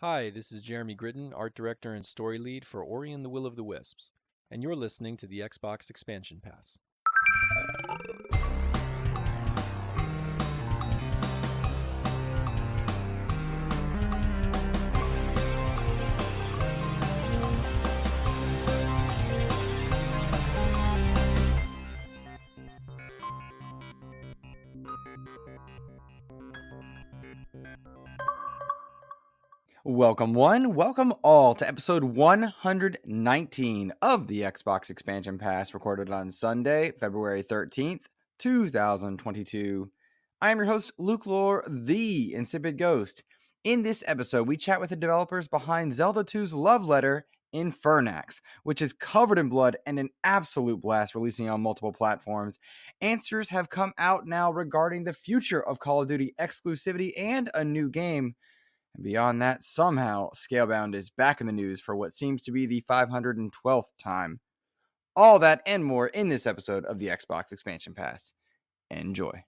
Hi, this is Jeremy Gritton, art director and story lead for Ori and the Will of the Wisps, and you're listening to the Xbox Expansion Pass. Welcome one, welcome all to episode 119 of the Xbox Expansion Pass, recorded on Sunday, February 13th, 2022. I am your host, Luke Lohr, the InsipidGhost. In this episode, we chat with the developers behind Zelda 2's love letter, Infernax, which is covered in blood and an absolute blast, releasing on multiple platforms. Answers have come out now regarding the future of Call of Duty exclusivity and a new game. And beyond that, somehow, Scalebound is back in the news for what seems to be the 512th time. All that and more in this episode of the Xbox Expansion Pass. Enjoy.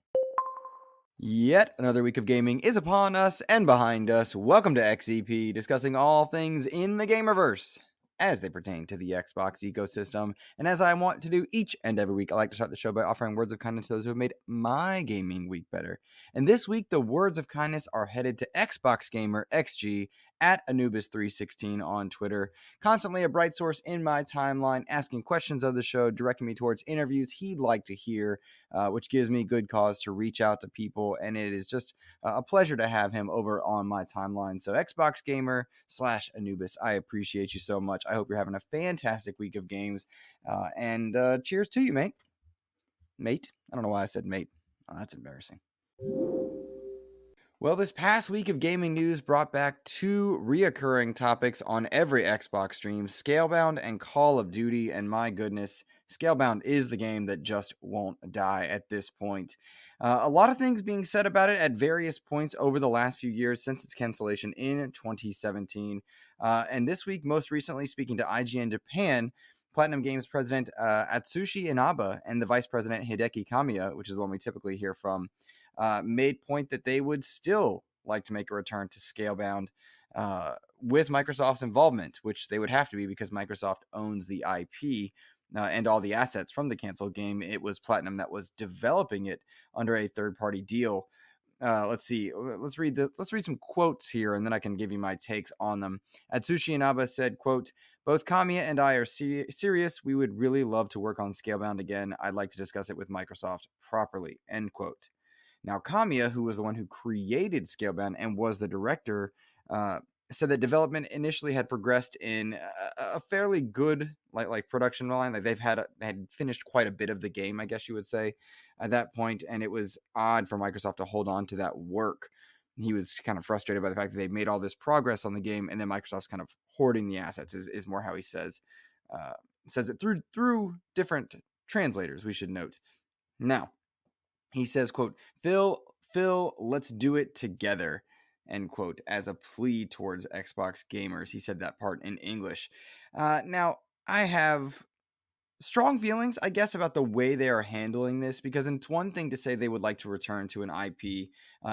Yet another week of gaming is upon us and behind us. Welcome to XEP, discussing all things in the gamerverse as they pertain to the Xbox ecosystem. And as I want to do each and every week, I like to start the show by offering words of kindness to those who have made my gaming week better. And this week, the words of kindness are headed to Xbox Gamer XG at Anubis316 on Twitter. Constantly a bright source in my timeline, asking questions of the show, directing me towards interviews he'd like to hear, which gives me good cause to reach out to people. And it is just a pleasure to have him over on my timeline. So Xbox Gamer / Anubis, I appreciate you so much. I hope you're having a fantastic week of games. And cheers to you, mate. Mate? I don't know why I said mate. Oh, that's embarrassing. Well, this past week of gaming news brought back two reoccurring topics on every Xbox stream, Scalebound and Call of Duty, and my goodness, Scalebound is the game that just won't die at this point. A lot of things being said about it at various points over the last few years since its cancellation in 2017. And this week, most recently, speaking to IGN Japan, Platinum Games president Atsushi Inaba and the vice president Hideki Kamiya, which is the one we typically hear from, made point that they would still like to make a return to Scalebound with Microsoft's involvement, which they would have to be because Microsoft owns the IP and all the assets from the canceled game. It was Platinum that was developing it under a third-party deal. Let's see. Let's read some quotes here, and then I can give you my takes on them. Atsushi Inaba said, quote, "Both Kamiya and I are serious. We would really love to work on Scalebound again. I'd like to discuss it with Microsoft properly," end quote. Now, Kamiya, who was the one who created Scalebound and was the director, said that development initially had progressed in a fairly good like production line. Like they had finished quite a bit of the game, I guess you would say, at that point, and it was odd for Microsoft to hold on to that work. He was kind of frustrated by the fact that they made all this progress on the game, and then Microsoft's kind of hoarding the assets. Is more how he says it through different translators. We should note now. He says, quote, Phil, let's do it together, end quote, as a plea towards Xbox gamers. He said that part in English. Now, I have strong feelings, I guess, about the way they are handling this, because it's one thing to say they would like to return to an IP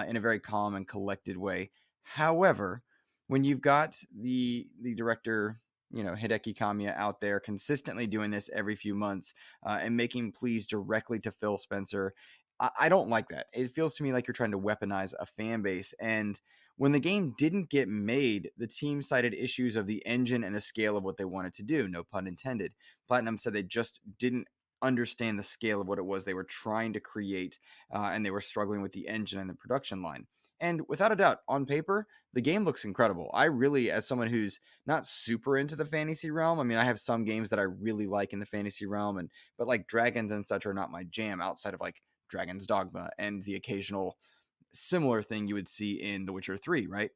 in a very calm and collected way. However, when you've got the director, Hideki Kamiya out there consistently doing this every few months and making pleas directly to Phil Spencer, I don't like that. It feels to me like you're trying to weaponize a fan base. And when the game didn't get made, the team cited issues of the engine and the scale of what they wanted to do. No pun intended. Platinum said they just didn't understand the scale of what it was they were trying to create, and they were struggling with the engine and the production line. And without a doubt, on paper, the game looks incredible. I really, as someone who's not super into the fantasy realm, I mean, I have some games that I really like in the fantasy realm, but like dragons and such are not my jam outside of like Dragon's Dogma and the occasional similar thing you would see in The Witcher 3, right?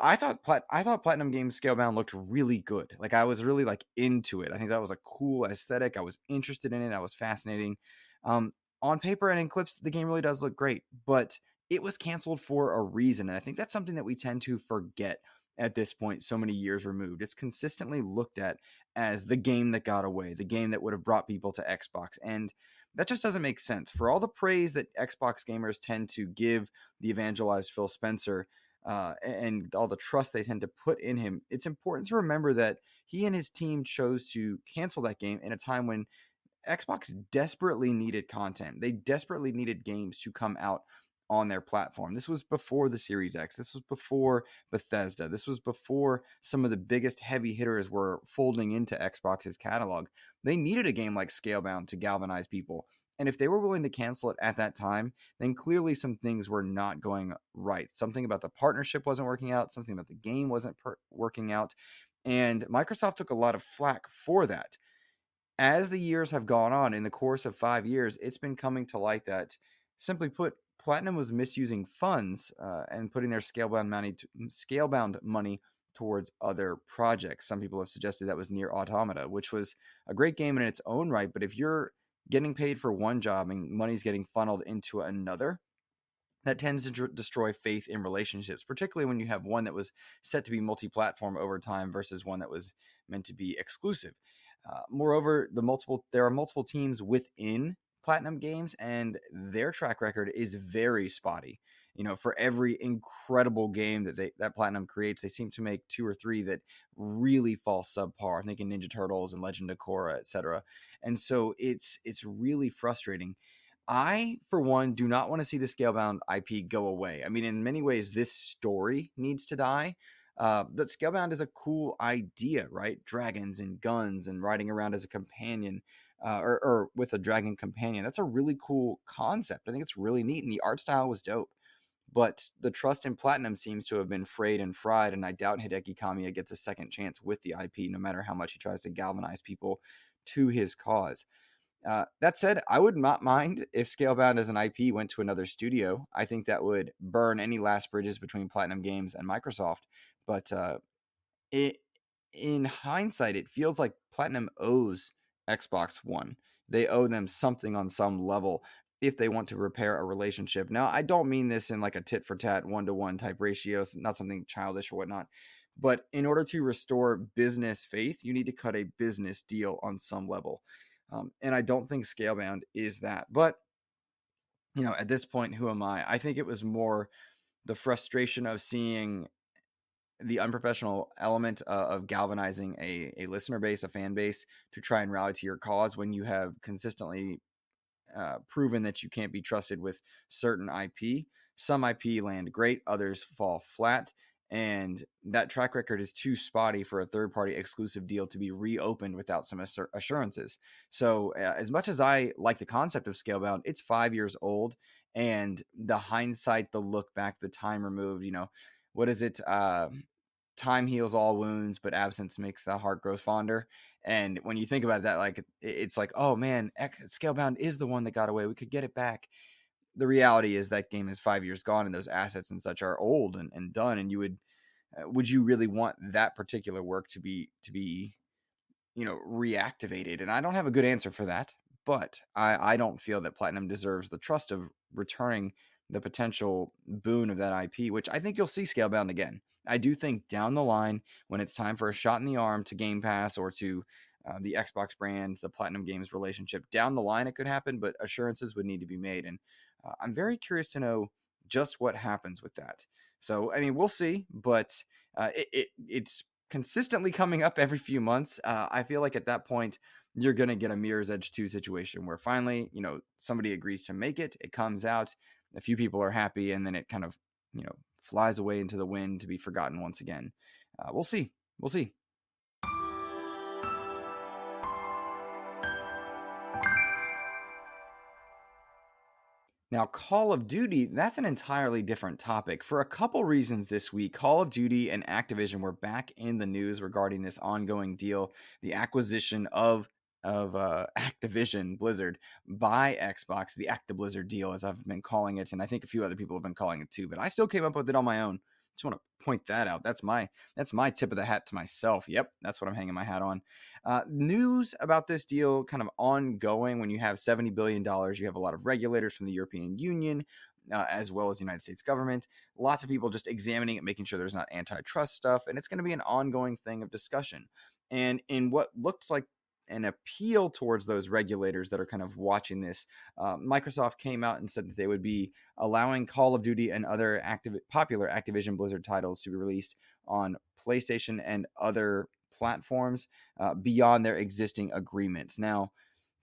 I thought Platinum Games Scalebound looked really good. Like I was really like into it. I think that was a cool aesthetic. I was interested in it. I was fascinating. On paper and in clips, the game really does look great, but it was canceled for a reason. And I think that's something that we tend to forget at this point, so many years removed. It's consistently looked at as the game that got away, the game that would have brought people to Xbox. And that just doesn't make sense. For all the praise that Xbox gamers tend to give the evangelized Phil Spencer, and all the trust they tend to put in him, it's important to remember that he and his team chose to cancel that game in a time when Xbox desperately needed content. They desperately needed games to come out on their platform. This was before the Series X. This was before Bethesda. This was before some of the biggest heavy hitters were folding into Xbox's catalog. They needed a game like Scalebound to galvanize people. And if they were willing to cancel it at that time, then clearly some things were not going right. Something about the partnership wasn't working out. Something about the game wasn't working out. And Microsoft took a lot of flack for that. As the years have gone on, in the course of 5 years, it's been coming to light that, simply put, Platinum was misusing funds and putting their scalebound money towards other projects. Some people have suggested that was Nier Automata, which was a great game in its own right, but if you're getting paid for one job and money's getting funneled into another, that tends to destroy faith in relationships, particularly when you have one that was set to be multi-platform over time versus one that was meant to be exclusive. Moreover, there are multiple teams within Platinum Games, and their track record is very spotty. For every incredible game that Platinum creates, they seem to make 2 or 3 that really fall subpar. I'm thinking Ninja Turtles and Legend of Korra, etc. And so it's really frustrating. I, for one, do not want to see the Scalebound IP go away. I mean, in many ways, this story needs to die. But Scalebound is a cool idea, right? Dragons and guns and riding around as a companion, or with a dragon companion. That's a really cool concept. I think it's really neat, and the art style was dope. But the trust in Platinum seems to have been frayed and fried, and I doubt Hideki Kamiya gets a second chance with the IP, no matter how much he tries to galvanize people to his cause. That said, I would not mind if Scalebound as an IP went to another studio. I think that would burn any last bridges between Platinum Games and Microsoft. But in hindsight, it feels like Platinum owes Xbox One. They owe them something on some level if they want to repair a relationship. Now, I don't mean this in like a tit for tat, 1-to-1 type ratio, not something childish or whatnot. But in order to restore business faith, you need to cut a business deal on some level. And I don't think Scalebound is that. But, at this point, who am I? I think it was more the frustration of seeing the unprofessional element of galvanizing a listener base, a fan base, to try and rally to your cause when you have consistently proven that you can't be trusted with certain IP. Some IP land great, others fall flat. And that track record is too spotty for a third-party exclusive deal to be reopened without some assurances. So as much as I like the concept of Scalebound, it's 5 years old. And the hindsight, the look back, the time removed, what is it? Time heals all wounds, but absence makes the heart grow fonder. And when you think about that, like it's like, oh man, Scalebound is the one that got away. We could get it back. The reality is that game is 5 years gone, and those assets and such are old and done. And you would you really want that particular work to be reactivated? And I don't have a good answer for that, but I don't feel that Platinum deserves the trust of returning the potential boon of that IP, which I think you'll see Scalebound again. I do think down the line, when it's time for a shot in the arm to Game Pass or to the Xbox brand, the Platinum Games relationship, down the line it could happen, but assurances would need to be made. And I'm very curious to know just what happens with that. So, I mean, we'll see, but it's consistently coming up every few months. I feel like at that point, you're going to get a Mirror's Edge 2 situation where finally, somebody agrees to make it. It comes out. A few people are happy, and then it kind of, flies away into the wind to be forgotten once again. We'll see. We'll see. Now, Call of Duty, that's an entirely different topic. For a couple reasons this week, Call of Duty and Activision were back in the news regarding this ongoing deal, the acquisition of Activision Blizzard by Xbox, the Acti-Blizzard deal, as I've been calling it, and I think a few other people have been calling it too, but I still came up with it on my own. Just want to point that out. That's my tip of the hat to myself. Yep, that's what I'm hanging my hat on. News about this deal kind of ongoing. When you have $70 billion, you have a lot of regulators from the European Union, as well as the United States government. Lots of people just examining it, making sure there's not antitrust stuff, and it's going to be an ongoing thing of discussion. And in what looked like an appeal towards those regulators that are kind of watching this. Microsoft came out and said that they would be allowing Call of Duty and other popular Activision Blizzard titles to be released on PlayStation and other platforms beyond their existing agreements. Now,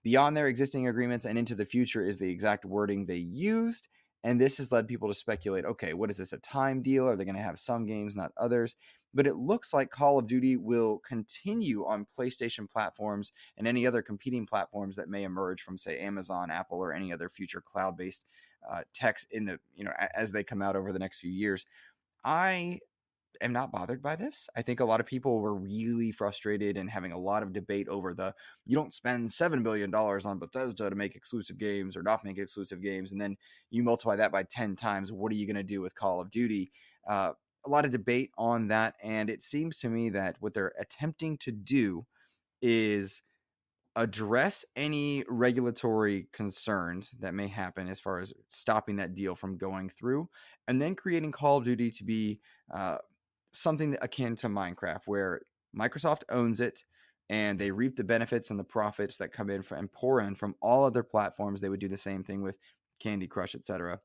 beyond their existing agreements and into the future is the exact wording they used. And this has led people to speculate, okay, what is this, a time deal? Are they going to have some games, not others? But it looks like Call of Duty will continue on PlayStation platforms and any other competing platforms that may emerge from, say, Amazon, Apple, or any other future cloud-based techs in the, as they come out over the next few years. I am not bothered by this. I think a lot of people were really frustrated and having a lot of debate over you don't spend $7 billion on Bethesda to make exclusive games or not make exclusive games. And then you multiply that by 10 times. What are you going to do with Call of Duty? A lot of debate on that. And it seems to me that what they're attempting to do is address any regulatory concerns that may happen as far as stopping that deal from going through, and then creating Call of Duty to be something akin to Minecraft, where Microsoft owns it and they reap the benefits and the profits that come in and pour in from all other platforms. They would do the same thing with Candy Crush, etc.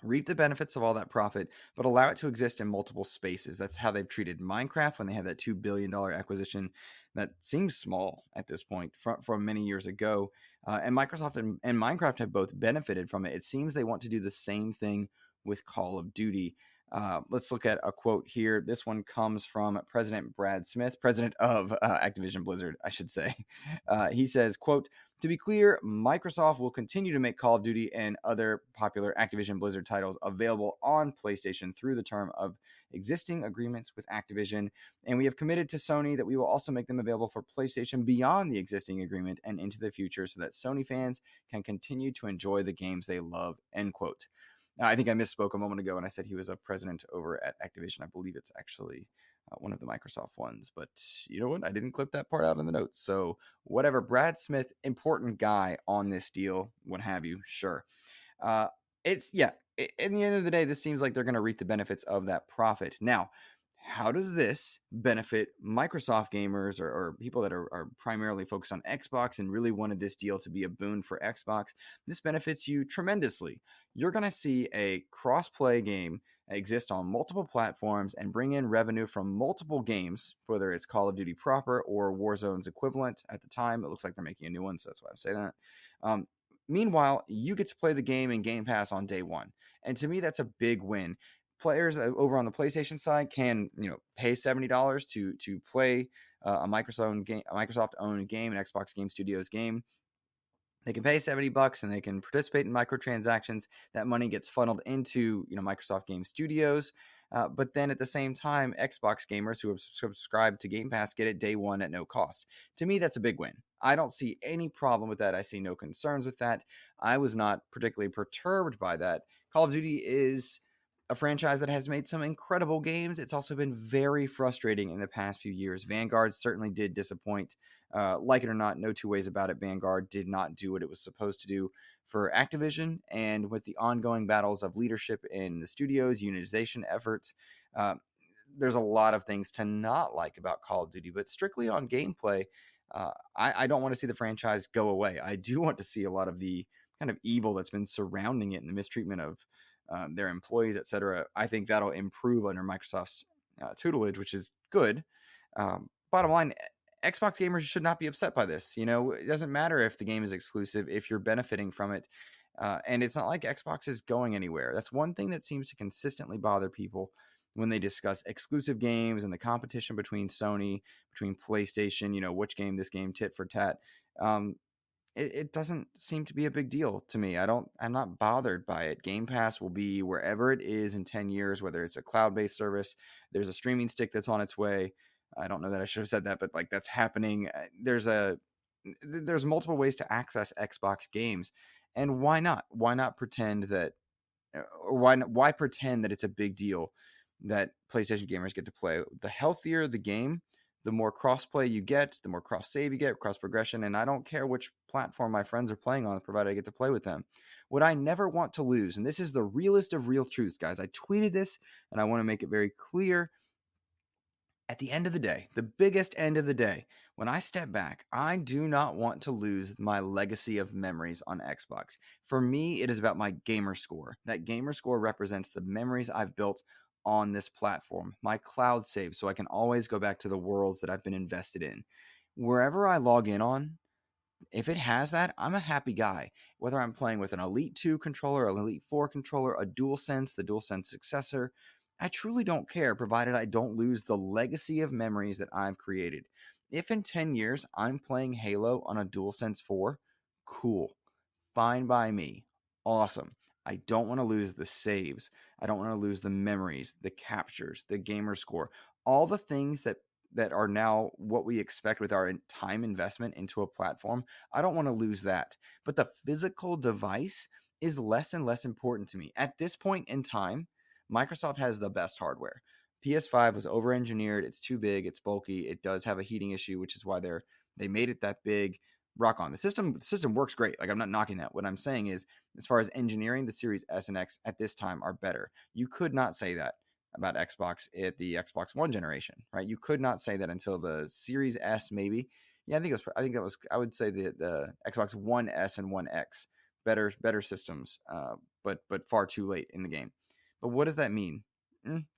Reap the benefits of all that profit, but allow it to exist in multiple spaces. That's how they've treated Minecraft when they had that $2 billion acquisition that seems small at this point from many years ago. And Microsoft and Minecraft have both benefited from it. It seems they want to do the same thing with Call of Duty. Let's look at a quote here. This one comes from President Brad Smith, president of Activision Blizzard, I should say. He says, quote, "To be clear, Microsoft will continue to make Call of Duty and other popular Activision Blizzard titles available on PlayStation through the term of existing agreements with Activision. And we have committed to Sony that we will also make them available for PlayStation beyond the existing agreement and into the future so that Sony fans can continue to enjoy the games they love," end quote. I think I misspoke a moment ago when I said he was a president over at Activision. I believe it's actually one of the Microsoft ones. But you know what? I didn't clip that part out in the notes. So whatever. Brad Smith, important guy on this deal, what have you. Sure. In the end of the day, this seems like they're going to reap the benefits of that profit. Now, how does this benefit Microsoft gamers or people that are primarily focused on Xbox and really wanted this deal to be a boon for Xbox? This benefits you tremendously. You're going to see a cross-play game exist on multiple platforms and bring in revenue from multiple games, whether it's Call of Duty proper or Warzone's equivalent at the time. It looks like they're making a new one, so that's why I'm saying that. Meanwhile, you get to play the game in Game Pass on day one. And to me, that's a big win. Players over on the PlayStation side can, pay $70 to play a Microsoft-owned game, an Xbox Game Studios game. They can pay $70 and they can participate in microtransactions. That money gets funneled into, Microsoft Game Studios. But then at the same time, Xbox gamers who have subscribed to Game Pass get it day one at no cost. To me, that's a big win. I don't see any problem with that. I see no concerns with that. I was not particularly perturbed by that. Call of Duty is a franchise that has made some incredible games. It's also been very frustrating in the past few years. Vanguard certainly did disappoint. Like it or not, no two ways about it. Vanguard did not do what it was supposed to do for Activision. And with the ongoing battles of leadership in the studios, unitization efforts, there's a lot of things to not like about Call of Duty. But strictly on gameplay, I don't want to see the franchise go away. I do want to see a lot of the kind of evil that's been surrounding it and the mistreatment of their employees, etc. I think that'll improve under Microsoft's tutelage, which is good. Bottom line, Xbox gamers should not be upset by this. It doesn't matter if the game is exclusive if you're benefiting from it. And it's not like Xbox is going anywhere. That's one thing that seems to consistently bother people when they discuss exclusive games and the competition between Sony, between PlayStation, which game, this game, tit for tat. It doesn't seem to be a big deal to me. I'm not bothered by it. Game Pass will be wherever it is in 10 years, whether it's a cloud-based service. There's a streaming stick that's on its way. I don't know that I should have said that, but that's happening. There's multiple ways to access Xbox games. And why not? Why not pretend that, or why pretend that it's a big deal that PlayStation gamers get to play? The healthier the game, the more cross-play you get, the more cross-save you get, cross-progression, and I don't care which platform my friends are playing on, provided I get to play with them. What I never want to lose, and this is the realest of real truths, guys. I tweeted this, and I want to make it very clear. at the end of the day, the biggest end of the day, when I step back, I do not want to lose my legacy of memories on Xbox. For me, it is about my gamer score. That gamer score represents the memories I've built on this platform, my cloud save, so I can always go back to the worlds that I've been invested in. Wherever I log in on, if it has that, I'm a happy guy. Whether I'm playing with an Elite 2 controller, an Elite 4 controller, a DualSense, the DualSense successor, I truly don't care, provided I don't lose the legacy of memories that I've created. If in 10 years I'm playing Halo on a DualSense 4, cool. Fine by me. Awesome. I don't want to lose the saves. I don't want to lose the memories, the captures, the gamer score, all the things that are now what we expect with our time investment into a platform. I don't want to lose that. But the physical device is less and less important to me. At this point in time, Microsoft has the best hardware. PS5 was over-engineered. It's too big. It's bulky. It does have a heating issue, which is why they made it that big. Rock on. The system works great. Like, I'm not knocking that. What I'm saying is, as far as engineering, the Series S and X at this time are better. You could not say that about Xbox at the Xbox One generation, right? You could not say that until the Series S, maybe. Yeah, I would say the Xbox One S and One X, better systems, but far too late in the game. But what does that mean?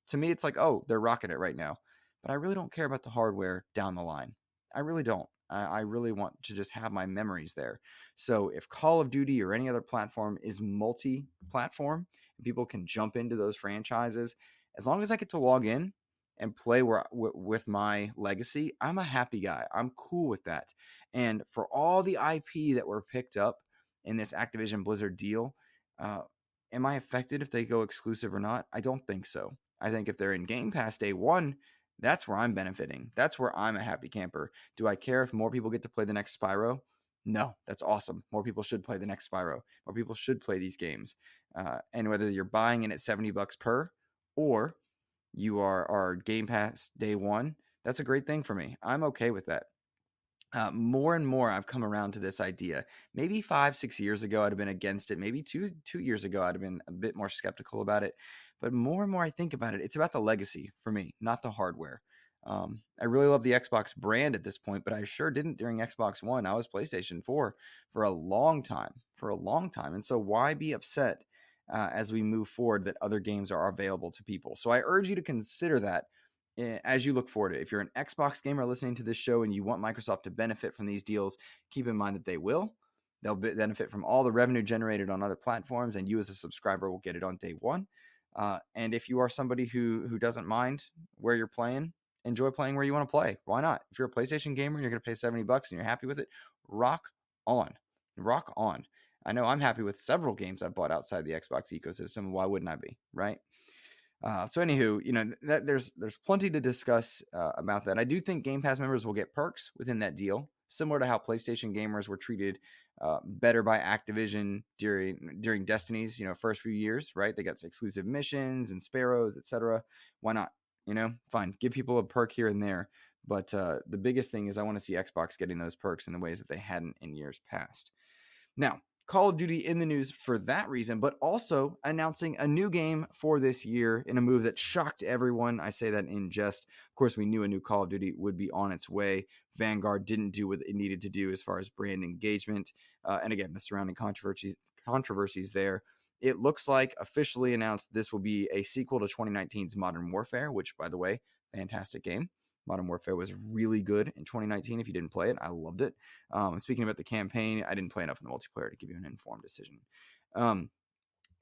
To me, it's like, oh, they're rocking it right now. But I really don't care about the hardware down the line. I really don't. I really want to just have my memories there. So if Call of Duty or any other platform is multi-platform, and people can jump into those franchises, as long as I get to log in and play with my legacy, I'm a happy guy. I'm cool with that. And for all the IP that were picked up in this Activision Blizzard deal, am I affected if they go exclusive or not? I don't think so. I think if they're in Game Pass day one, that's where I'm benefiting. That's where I'm a happy camper. Do I care if more people get to play the next Spyro? No, that's awesome. More people should play the next Spyro. More people should play these games. And whether you're buying in at $70 per, or you are Game Pass day one, that's a great thing for me. I'm okay with that. More and more, I've come around to this idea. Maybe 5-6 years ago, I'd have been against it. Maybe two years ago, I'd have been a bit more skeptical about it. But more and more I think about it, it's about the legacy for me, not the hardware. I really love the Xbox brand at this point, but I sure didn't during Xbox One. I was PlayStation 4 for a long time, And so why be upset as we move forward that other games are available to people? So I urge you to consider that as you look forward to it. If you're an Xbox gamer listening to this show and you want Microsoft to benefit from these deals, keep in mind that they will. They'll benefit from all the revenue generated on other platforms, and you as a subscriber will get it on day one. And if you are somebody who doesn't mind where you're playing, enjoy playing where you want to play. Why not? If you're a PlayStation gamer and you're going to pay $70 and you're happy with it, rock on. Rock on. I know I'm happy with several games I've bought outside the Xbox ecosystem. Why wouldn't I be, right? So anywho, there's plenty to discuss about that. I do think Game Pass members will get perks within that deal, similar to how PlayStation gamers were treated better by Activision during Destiny's first few years, right? They got exclusive missions and sparrows, etc. Why not? Fine, give people a perk here and there. But the biggest thing is I want to see Xbox getting those perks in the ways that they hadn't in years past. Now, Call of Duty in the news for that reason, but also announcing a new game for this year in a move that shocked everyone. I say that in jest. Of course, we knew a new Call of Duty would be on its way. Vanguard didn't do what it needed to do as far as brand engagement. And again, the surrounding controversies there. It looks like officially announced this will be a sequel to 2019's Modern Warfare, which, by the way, fantastic game. Modern Warfare was really good in 2019. If you didn't play it, I loved it. Speaking about the campaign, I didn't play enough in the multiplayer to give you an informed decision.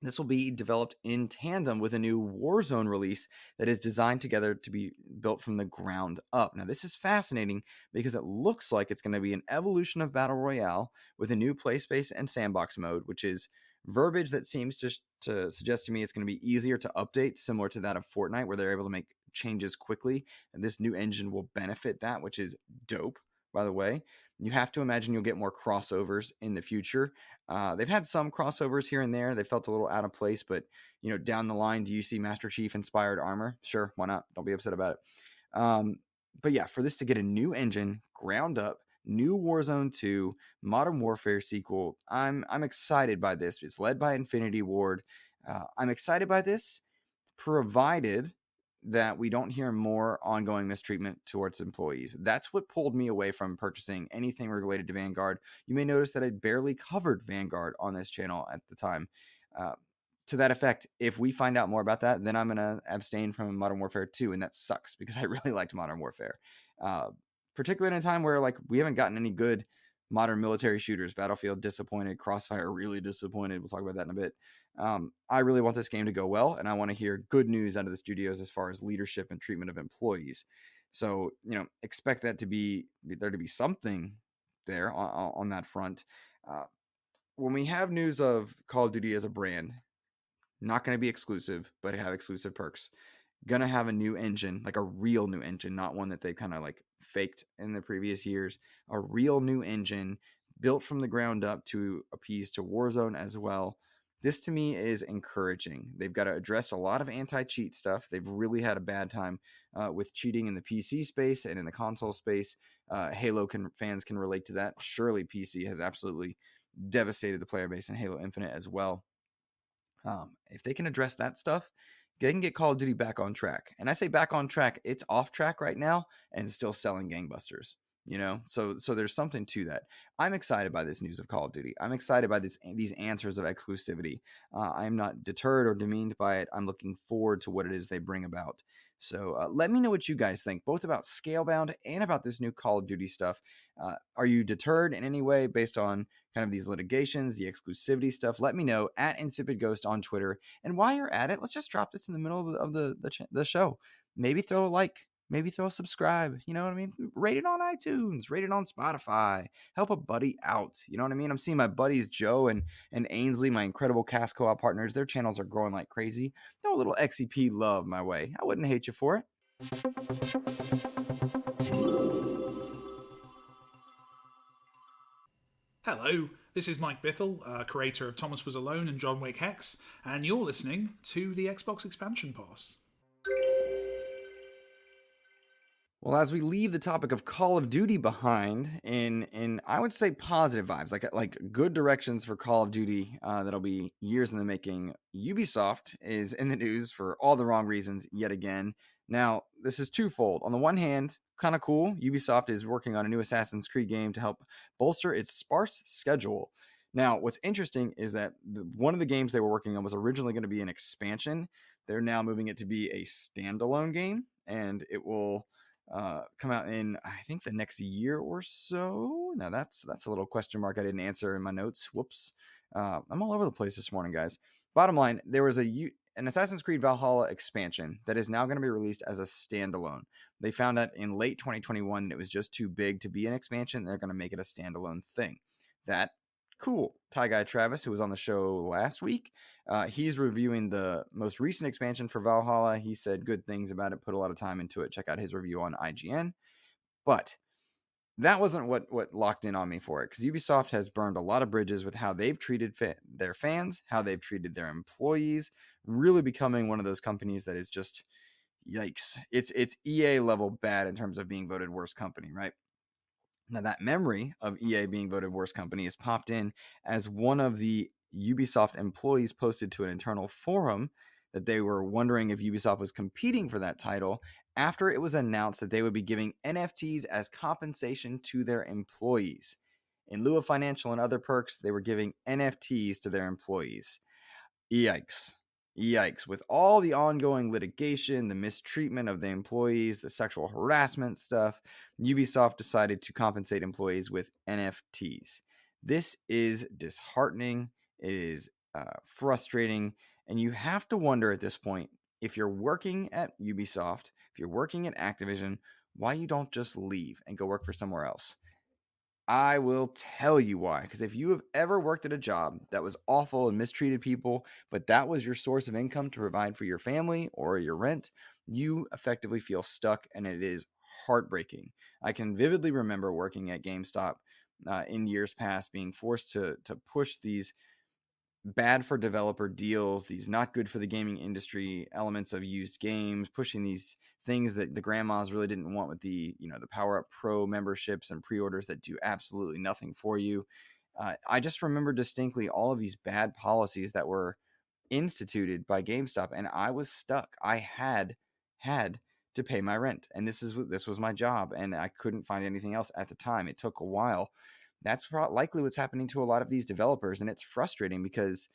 This will be developed in tandem with a new Warzone release that is designed together to be built from the ground up. Now, this is fascinating because it looks like it's going to be an evolution of Battle Royale with a new play space and sandbox mode, which is verbiage that seems to suggest to me it's going to be easier to update, similar to that of Fortnite, where they're able to make changes quickly, and this new engine will benefit that, which is dope, by the way. You have to imagine you'll get more crossovers in the future. They've had some crossovers here and there. They felt a little out of place, but down the line, do you see Master Chief inspired armor? Sure, why not? Don't be upset about it. But yeah, for this to get a new engine, ground up, new Warzone 2, Modern Warfare sequel, I'm excited by this. It's led by Infinity Ward. I'm excited by this, provided that we don't hear more ongoing mistreatment towards employees. That's what pulled me away from purchasing anything related to Vanguard. You may notice that I barely covered Vanguard on this channel at the time. To that effect, if we find out more about that, then I'm going to abstain from Modern Warfare 2, and that sucks because I really liked Modern Warfare. Particularly in a time where like we haven't gotten any good modern military shooters. Battlefield disappointed, Crossfire really disappointed. We'll talk about that in a bit. I really want this game to go well, and I want to hear good news out of the studios as far as leadership and treatment of employees. So, expect that to be there to be something there on that front. When we have news of Call of Duty as a brand, not going to be exclusive, but have exclusive perks. Gonna have a new engine, like a real new engine, not one that they kind of like faked in the previous years. A real new engine built from the ground up to appease to Warzone as well. This to me is encouraging. They've got to address a lot of anti-cheat stuff. They've really had a bad time with cheating in the PC space and in the console space. Halo fans can relate to that. Surely PC has absolutely devastated the player base in Halo Infinite as well. If they can address that stuff, they can get Call of Duty back on track. And I say back on track, it's off track right now and still selling gangbusters. So there's something to that. I'm excited by this news of Call of Duty. I'm excited by these answers of exclusivity. I'm not deterred or demeaned by it. I'm looking forward to what it is they bring about. So let me know what you guys think, both about Scalebound and about this new Call of Duty stuff. Are you deterred in any way based on kind of these litigations, the exclusivity stuff? Let me know at InsipidGhost on Twitter. And while you're at it, let's just drop this in the middle of the show. Maybe throw a like. Maybe throw a subscribe. You know what I mean? Rate it on iTunes. Rate it on Spotify. Help a buddy out. You know what I mean? I'm seeing my buddies Joe and Ainsley, my incredible cast co-op partners. Their channels are growing like crazy. Throw a little XEP love my way. I wouldn't hate you for it. Hello, this is Mike Bithell, creator of Thomas Was Alone and John Wick Hex, and you're listening to the Xbox Expansion Pass. Well, as we leave the topic of Call of Duty behind, in I would say positive vibes, like good directions for Call of Duty that'll be years in the making, Ubisoft is in the news for all the wrong reasons yet again. Now, this is twofold. On the one hand, kind of cool, Ubisoft is working on a new Assassin's Creed game to help bolster its sparse schedule. Now, what's interesting is that one of the games they were working on was originally going to be an expansion. They're now moving it to be a standalone game, and it will come out in, I think, the next year or so. Now that's a little question mark I didn't answer in my notes. Whoops. I'm all over the place this morning, guys. Bottom line, there was an Assassin's Creed Valhalla expansion that is now going to be released as a standalone. They found out in late 2021 it was just too big to be an expansion. They're going to make it a standalone thing. That cool. Ty Guy Travis, who was on the show last week, he's reviewing the most recent expansion for Valhalla. He said good things about it, put a lot of time into it. Check out his review on IGN. But that wasn't what locked in on me for it, because Ubisoft has burned a lot of bridges with how they've treated their fans, how they've treated their employees, really becoming one of those companies that is just, yikes. It's EA level bad in terms of being voted worst company, right? Now, that memory of EA being voted worst company has popped in as one of the Ubisoft employees posted to an internal forum that they were wondering if Ubisoft was competing for that title after it was announced that they would be giving NFTs as compensation to their employees. In lieu of financial and other perks, they were giving NFTs to their employees. Yikes. Yikes. With all the ongoing litigation, the mistreatment of the employees, the sexual harassment stuff, Ubisoft decided to compensate employees with NFTs. This is disheartening. It is frustrating. And you have to wonder at this point, if you're working at Ubisoft, if you're working at Activision, why you don't just leave and go work for somewhere else. I will tell you why. Because if you have ever worked at a job that was awful and mistreated people, but that was your source of income to provide for your family or your rent, you effectively feel stuck, and it is heartbreaking. I can vividly remember working at GameStop in years past, being forced to push these bad for developer deals, these not good for the gaming industry elements of used games, pushing these things that the grandmas really didn't want with the Power Up Pro memberships and pre-orders that do absolutely nothing for you. I just remember distinctly all of these bad policies that were instituted by GameStop, and I was stuck. I had had to pay my rent, and this was my job, and I couldn't find anything else at the time. It took a while. That's likely what's happening to a lot of these developers, and it's frustrating because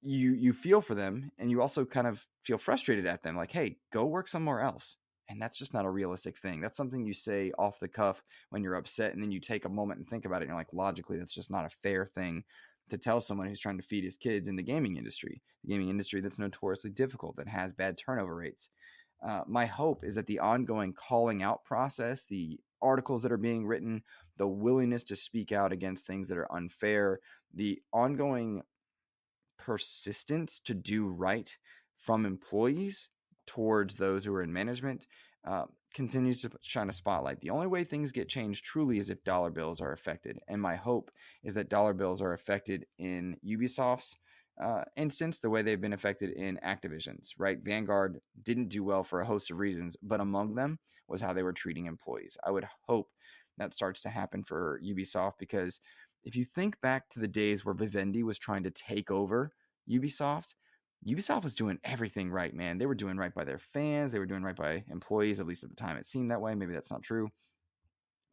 you feel for them, and you also kind of feel frustrated at them, like, hey, go work somewhere else. And that's just not a realistic thing. That's something you say off the cuff when you're upset, and then you take a moment and think about it, and you're like, logically, that's just not a fair thing to tell someone who's trying to feed his kids in the gaming industry that's notoriously difficult, that has bad turnover rates. My hope is that the ongoing calling out process, the articles that are being written, the willingness to speak out against things that are unfair, the ongoing persistence to do right from employees towards those who are in management continues to shine a spotlight. The only way things get changed truly is if dollar bills are affected. And my hope is that dollar bills are affected in Ubisoft's instance the way they've been affected in Activision's, right? Vanguard didn't do well for a host of reasons, but among them was how they were treating employees. I would hope that starts to happen for Ubisoft, because if you think back to the days where Vivendi was trying to take over Ubisoft was doing everything right, man. They were doing right by their fans. They were doing right by employees, at least at the time it seemed that way. Maybe that's not true.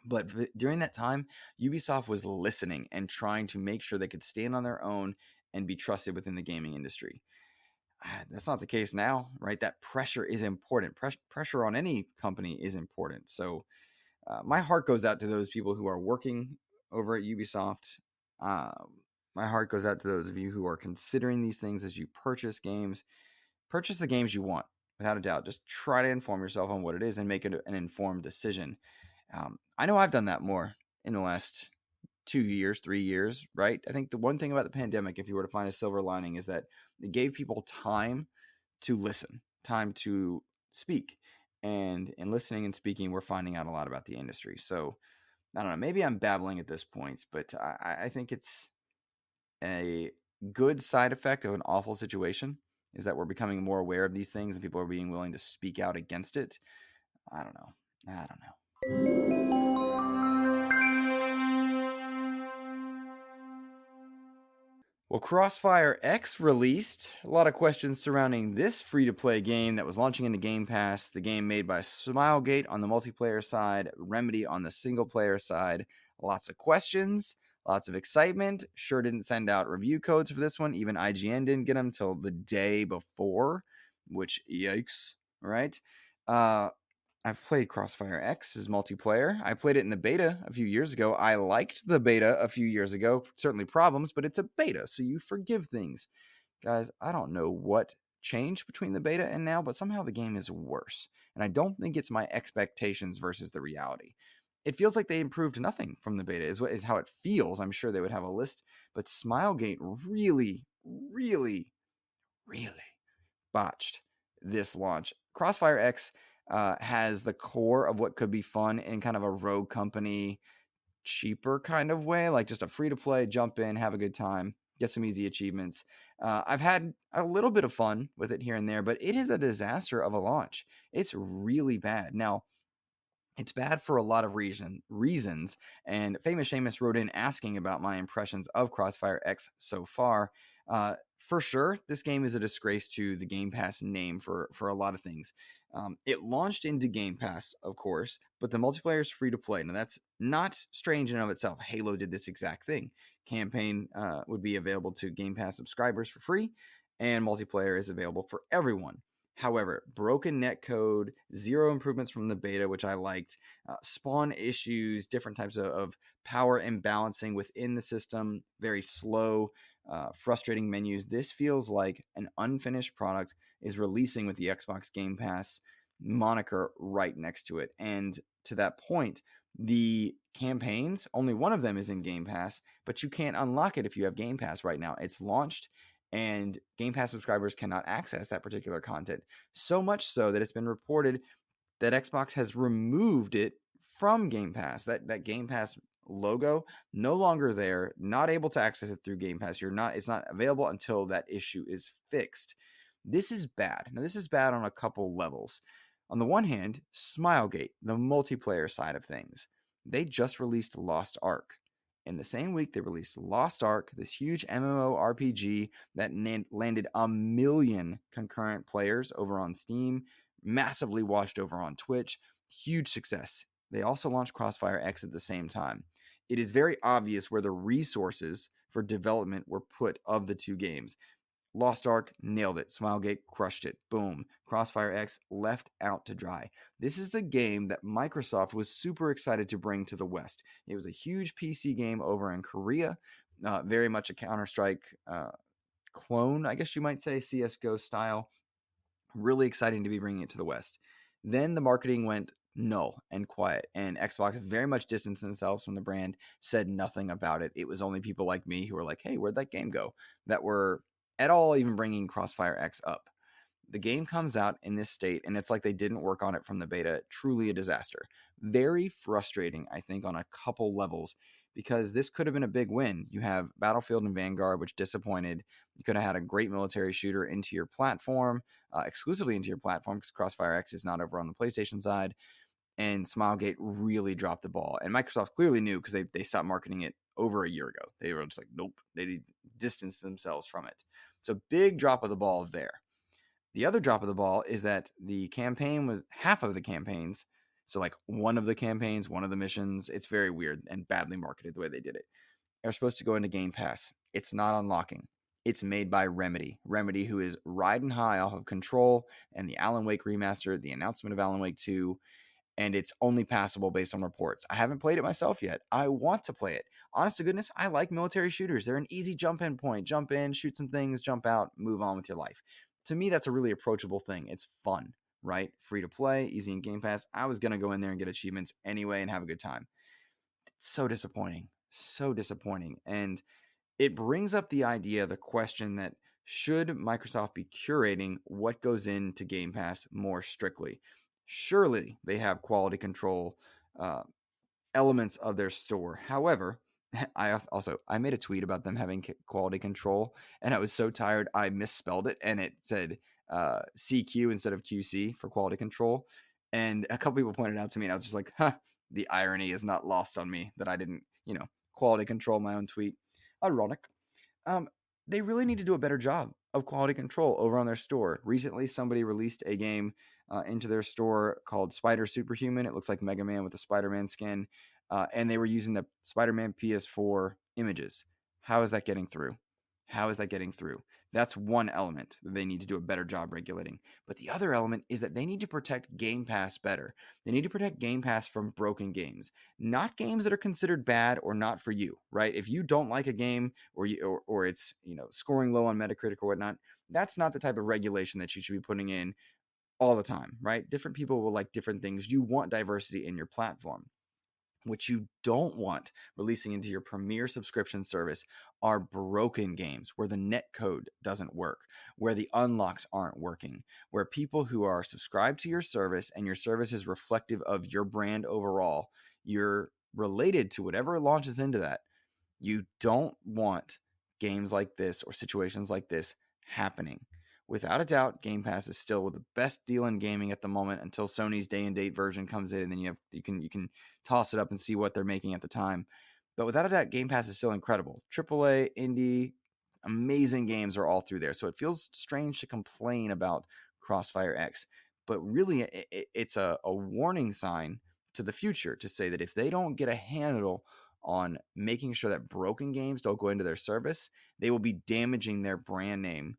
But during that time, Ubisoft was listening and trying to make sure they could stand on their own and be trusted within the gaming industry. That's not the case now, right? That pressure is important. Pressure on any company is important. So my heart goes out to those people who are working over at Ubisoft. My heart goes out to those of you who are considering these things as you purchase games. Purchase the games you want, without a doubt. Just try to inform yourself on what it is and make it an informed decision. I know I've done that more in the last 2 years, 3 years, right? I think the one thing about the pandemic, if you were to find a silver lining, is that it gave people time to listen, time to speak. And in listening and speaking, we're finding out a lot about the industry. So I don't know, maybe I'm babbling at this point, but I think it's a good side effect of an awful situation is that we're becoming more aware of these things and people are being willing to speak out against it. I don't know. Well, Crossfire X released. A lot of questions surrounding this free-to-play game that was launching into Game Pass. The game made by Smilegate on the multiplayer side, Remedy on the single-player side. Lots of questions, lots of excitement. Sure didn't send out review codes for this one. Even IGN didn't get them till the day before, which, yikes, right? I've played Crossfire X's multiplayer. I played it in the beta a few years ago. I liked the beta a few years ago. Certainly problems, but it's a beta, so you forgive things. Guys, I don't know what changed between the beta and now, but somehow the game is worse. And I don't think it's my expectations versus the reality. It feels like they improved nothing from the beta, is how it feels. I'm sure they would have a list, but Smilegate really botched this launch. Crossfire X has the core of what could be fun in kind of a rogue company, cheaper kind of way, like just a free-to-play, jump in, have a good time, get some easy achievements. I've had a little bit of fun with it here and there, but it is a disaster of a launch. It's really bad. Now, it's bad for a lot of reasons, and Famous Seamus wrote in asking about my impressions of Crossfire X so far. For sure, this game is a disgrace to the Game Pass name for a lot of things. It launched into Game Pass, of course, but the multiplayer is free to play. Now, that's not strange in and of itself. Halo did this exact thing. Campaign would be available to Game Pass subscribers for free, and multiplayer is available for everyone. However, broken netcode, zero improvements from the beta, which I liked, spawn issues, different types of power imbalancing within the system, very slow, frustrating menus. This feels like an unfinished product is releasing with the Xbox Game Pass moniker right next to it. And to that point, the campaigns, only one of them is in Game Pass, but you can't unlock it if you have Game Pass right now. It's launched, and Game Pass subscribers cannot access that particular content. So much so that it's been reported that Xbox has removed it from Game Pass. That Game Pass logo no longer there, not able to access it through Game Pass. It's not available until that issue is fixed. This is bad. Now, this is bad on a couple levels. On the one hand, Smilegate, the multiplayer side of things, they just released Lost Ark. In the same week, they released Lost Ark, this huge MMORPG that landed 1 million concurrent players over on Steam. massively watched over on Twitch. Huge success. They also launched Crossfire X at the same time. It is very obvious where the resources for development were put of the two games. Lost Ark nailed it. Smilegate crushed it. Boom. Crossfire X left out to dry. This is a game that Microsoft was super excited to bring to the West. It was a huge PC game over in Korea, very much a Counter-Strike clone, I guess you might say, CSGO style. Really exciting to be bringing it to the West. Then the marketing went null and quiet, and Xbox very much distanced themselves from the brand, said nothing about it. It was only people like me who were like, hey, where'd that game go? That were at all even bringing Crossfire X up. The game comes out in this state, and it's like they didn't work on it from the beta. Truly a disaster. Very frustrating, I think, on a couple levels, because this could have been a big win. You have Battlefield and Vanguard, which disappointed. You could have had a great military shooter into your platform, exclusively into your platform, because Crossfire X is not over on the PlayStation side. And Smilegate really dropped the ball. And Microsoft clearly knew, because they stopped marketing it over a year ago. They were just like, nope. They distanced themselves from it. So big drop of the ball there. The other drop of the ball is that the campaign was half of the campaigns. So like one of the campaigns, one of the missions, it's very weird and badly marketed the way they did it. Are supposed to go into Game Pass. It's not unlocking. It's made by Remedy. Remedy, who is riding high off of Control and the Alan Wake remaster, the announcement of Alan Wake 2, and it's only passable based on reports. I haven't played it myself yet. I want to play it. Honest to goodness, I like military shooters. They're an easy jump-in point. Jump in, shoot some things, jump out, move on with your life. To me, that's a really approachable thing. It's fun, right? Free to play, easy in Game Pass. I was going to go in there and get achievements anyway and have a good time. It's so disappointing. So disappointing. And it brings up the idea, the question that should Microsoft be curating what goes into Game Pass more strictly? Surely they have quality control elements of their store. However, I made a tweet about them having quality control, and I was so tired I misspelled it, and it said CQ instead of QC for quality control. And a couple people pointed out to me, and I was just like, the irony is not lost on me that I didn't, quality control my own tweet. Ironic. They really need to do a better job of quality control over on their store. Recently, somebody released a game into their store called Spider Superhuman. It looks like Mega Man with a Spider-Man skin, and they were using the Spider-Man PS4 images. How is that getting through? That's one element that they need to do a better job regulating. But the other element is that they need to protect Game Pass better. They need to protect Game Pass from broken games, not games that are considered bad or not for you, right? If you don't like a game or it's scoring low on Metacritic or whatnot, that's not the type of regulation that you should be putting in all the time, right? Different people will like different things. You want diversity in your platform. What you don't want releasing into your premier subscription service are broken games where the net code doesn't work, where the unlocks aren't working, where people who are subscribed to your service and your service is reflective of your brand overall, you're related to whatever launches into that. You don't want games like this or situations like this happening. Without a doubt, Game Pass is still the best deal in gaming at the moment until Sony's day and date version comes in, and then you can toss it up and see what they're making at the time. But without a doubt, Game Pass is still incredible. AAA, indie, amazing games are all through there. So it feels strange to complain about Crossfire X, but really it's a warning sign to the future to say that if they don't get a handle on making sure that broken games don't go into their service, they will be damaging their brand name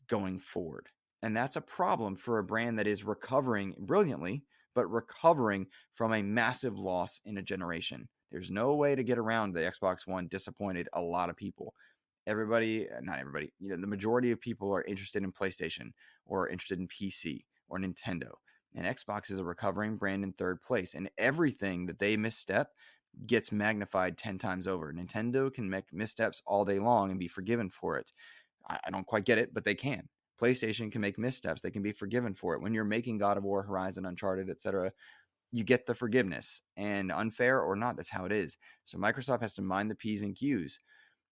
going forward. And that's a problem for a brand that is recovering brilliantly, but recovering from a massive loss in a generation. There's no way to get around the Xbox One disappointed a lot of people. Not everybody, the majority of people are interested in PlayStation or interested in PC or Nintendo. And Xbox is a recovering brand in third place. And everything that they misstep gets magnified 10 times over. Nintendo can make missteps all day long and be forgiven for it. I don't quite get it, but they can. PlayStation can make missteps. They can be forgiven for it. When you're making God of War, Horizon, Uncharted, etc., you get the forgiveness. And unfair or not, that's how it is. So Microsoft has to mind the P's and Q's.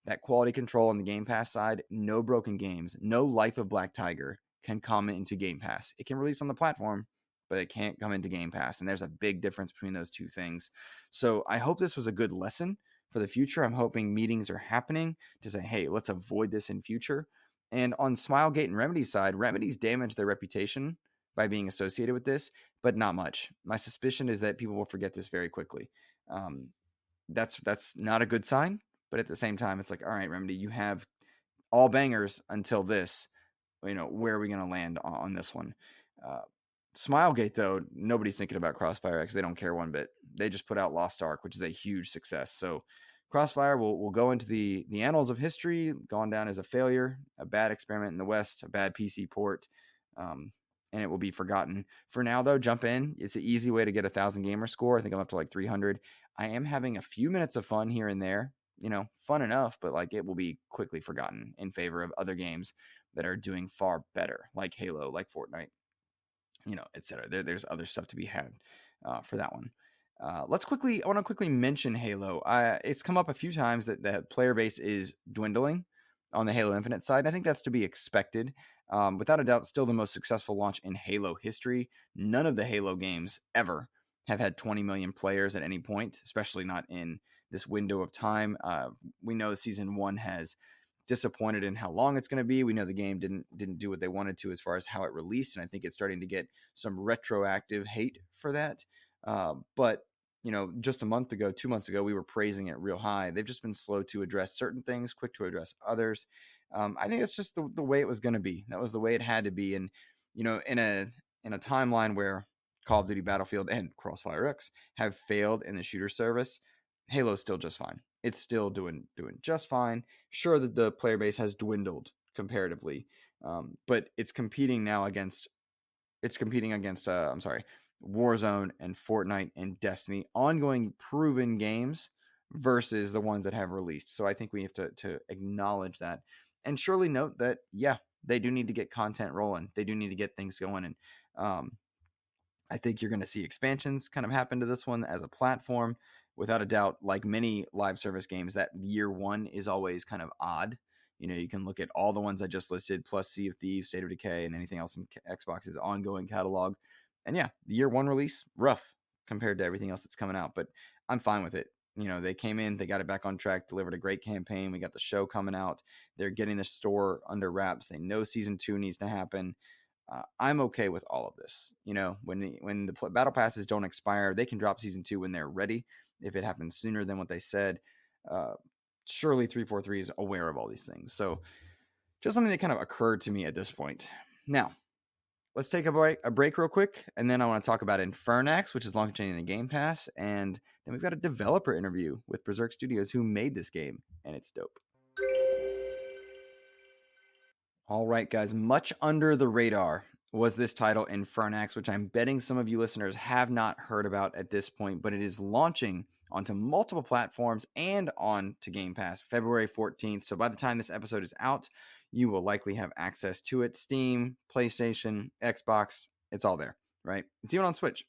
That quality control on the Game Pass side, no broken games, no Life of Black Tiger can come into Game Pass. It can release on the platform, but it can't come into Game Pass. And there's a big difference between those two things. So I hope this was a good lesson for the future. I'm hoping meetings are happening to say, hey, let's avoid this in future. And on Smilegate and Remedy's side, Remedy's damaged their reputation by being associated with this, but not much. My suspicion is that people will forget this very quickly. That's not a good sign, but at the same time, it's like, all right, Remedy, you have all bangers until this. Where are we going to land on this one? Smilegate, though, nobody's thinking about Crossfire X. They don't care one bit. They just put out Lost Ark, which is a huge success. So Crossfire will go into the annals of history, gone down as a failure, a bad experiment in the West, a bad PC port, and it will be forgotten. For now, though, jump in. It's an easy way to get 1,000 gamer score. I think I'm up to like 300. I am having a few minutes of fun here and there. Fun enough, but like it will be quickly forgotten in favor of other games that are doing far better, like Halo, like Fortnite, etc. There's other stuff to be had for that one. I want to quickly mention Halo. It's come up a few times that the player base is dwindling on the Halo Infinite side. I think that's to be expected. Without a doubt, still the most successful launch in Halo history. None of the Halo games ever have had 20 million players at any point, especially not in this window of time. We know Season 1 has disappointed in how long it's going to be. We know the game didn't do what they wanted to as far as how it released, and I think it's starting to get some retroactive hate for that. But just a month ago, 2 months ago, we were praising it real high. They've just been slow to address certain things, quick to address others. I think it's just the way it was going to be. That was the way it had to be. And in a timeline where Call of Duty Battlefield and Crossfire X have failed in the shooter service, Halo's still just fine. It's still doing just fine. Sure that the player base has dwindled comparatively, but it's competing against Warzone and Fortnite and Destiny, ongoing proven games versus the ones that have released. So I think we have to acknowledge that and surely note that, yeah, they do need to get content rolling. They do need to get things going. And I think you're going to see expansions kind of happen to this one as a platform. Without a doubt, like many live service games, that year one is always kind of odd. You can look at all the ones I just listed, plus Sea of Thieves, State of Decay, and anything else in Xbox's ongoing catalog. And yeah, the year one release, rough compared to everything else that's coming out, but I'm fine with it. They came in, they got it back on track, delivered a great campaign. We got the show coming out. They're getting the store under wraps. They know Season 2 needs to happen. I'm okay with all of this. When the battle passes don't expire, they can drop Season 2 when they're ready. If it happens sooner than what they said, surely 343 is aware of all these things. So just something that kind of occurred to me at this point. Now, let's take a break real quick, and then I want to talk about Infernax, which is launching in the Game Pass, and then we've got a developer interview with Berzerk Studios who made this game, and it's dope. All right, guys, much under the radar was this title, Infernax, which I'm betting some of you listeners have not heard about at this point, but it is launching onto multiple platforms and on to Game Pass February 14th. So by the time this episode is out, you will likely have access to it. Steam, PlayStation, Xbox, it's all there, right? It's even on Switch.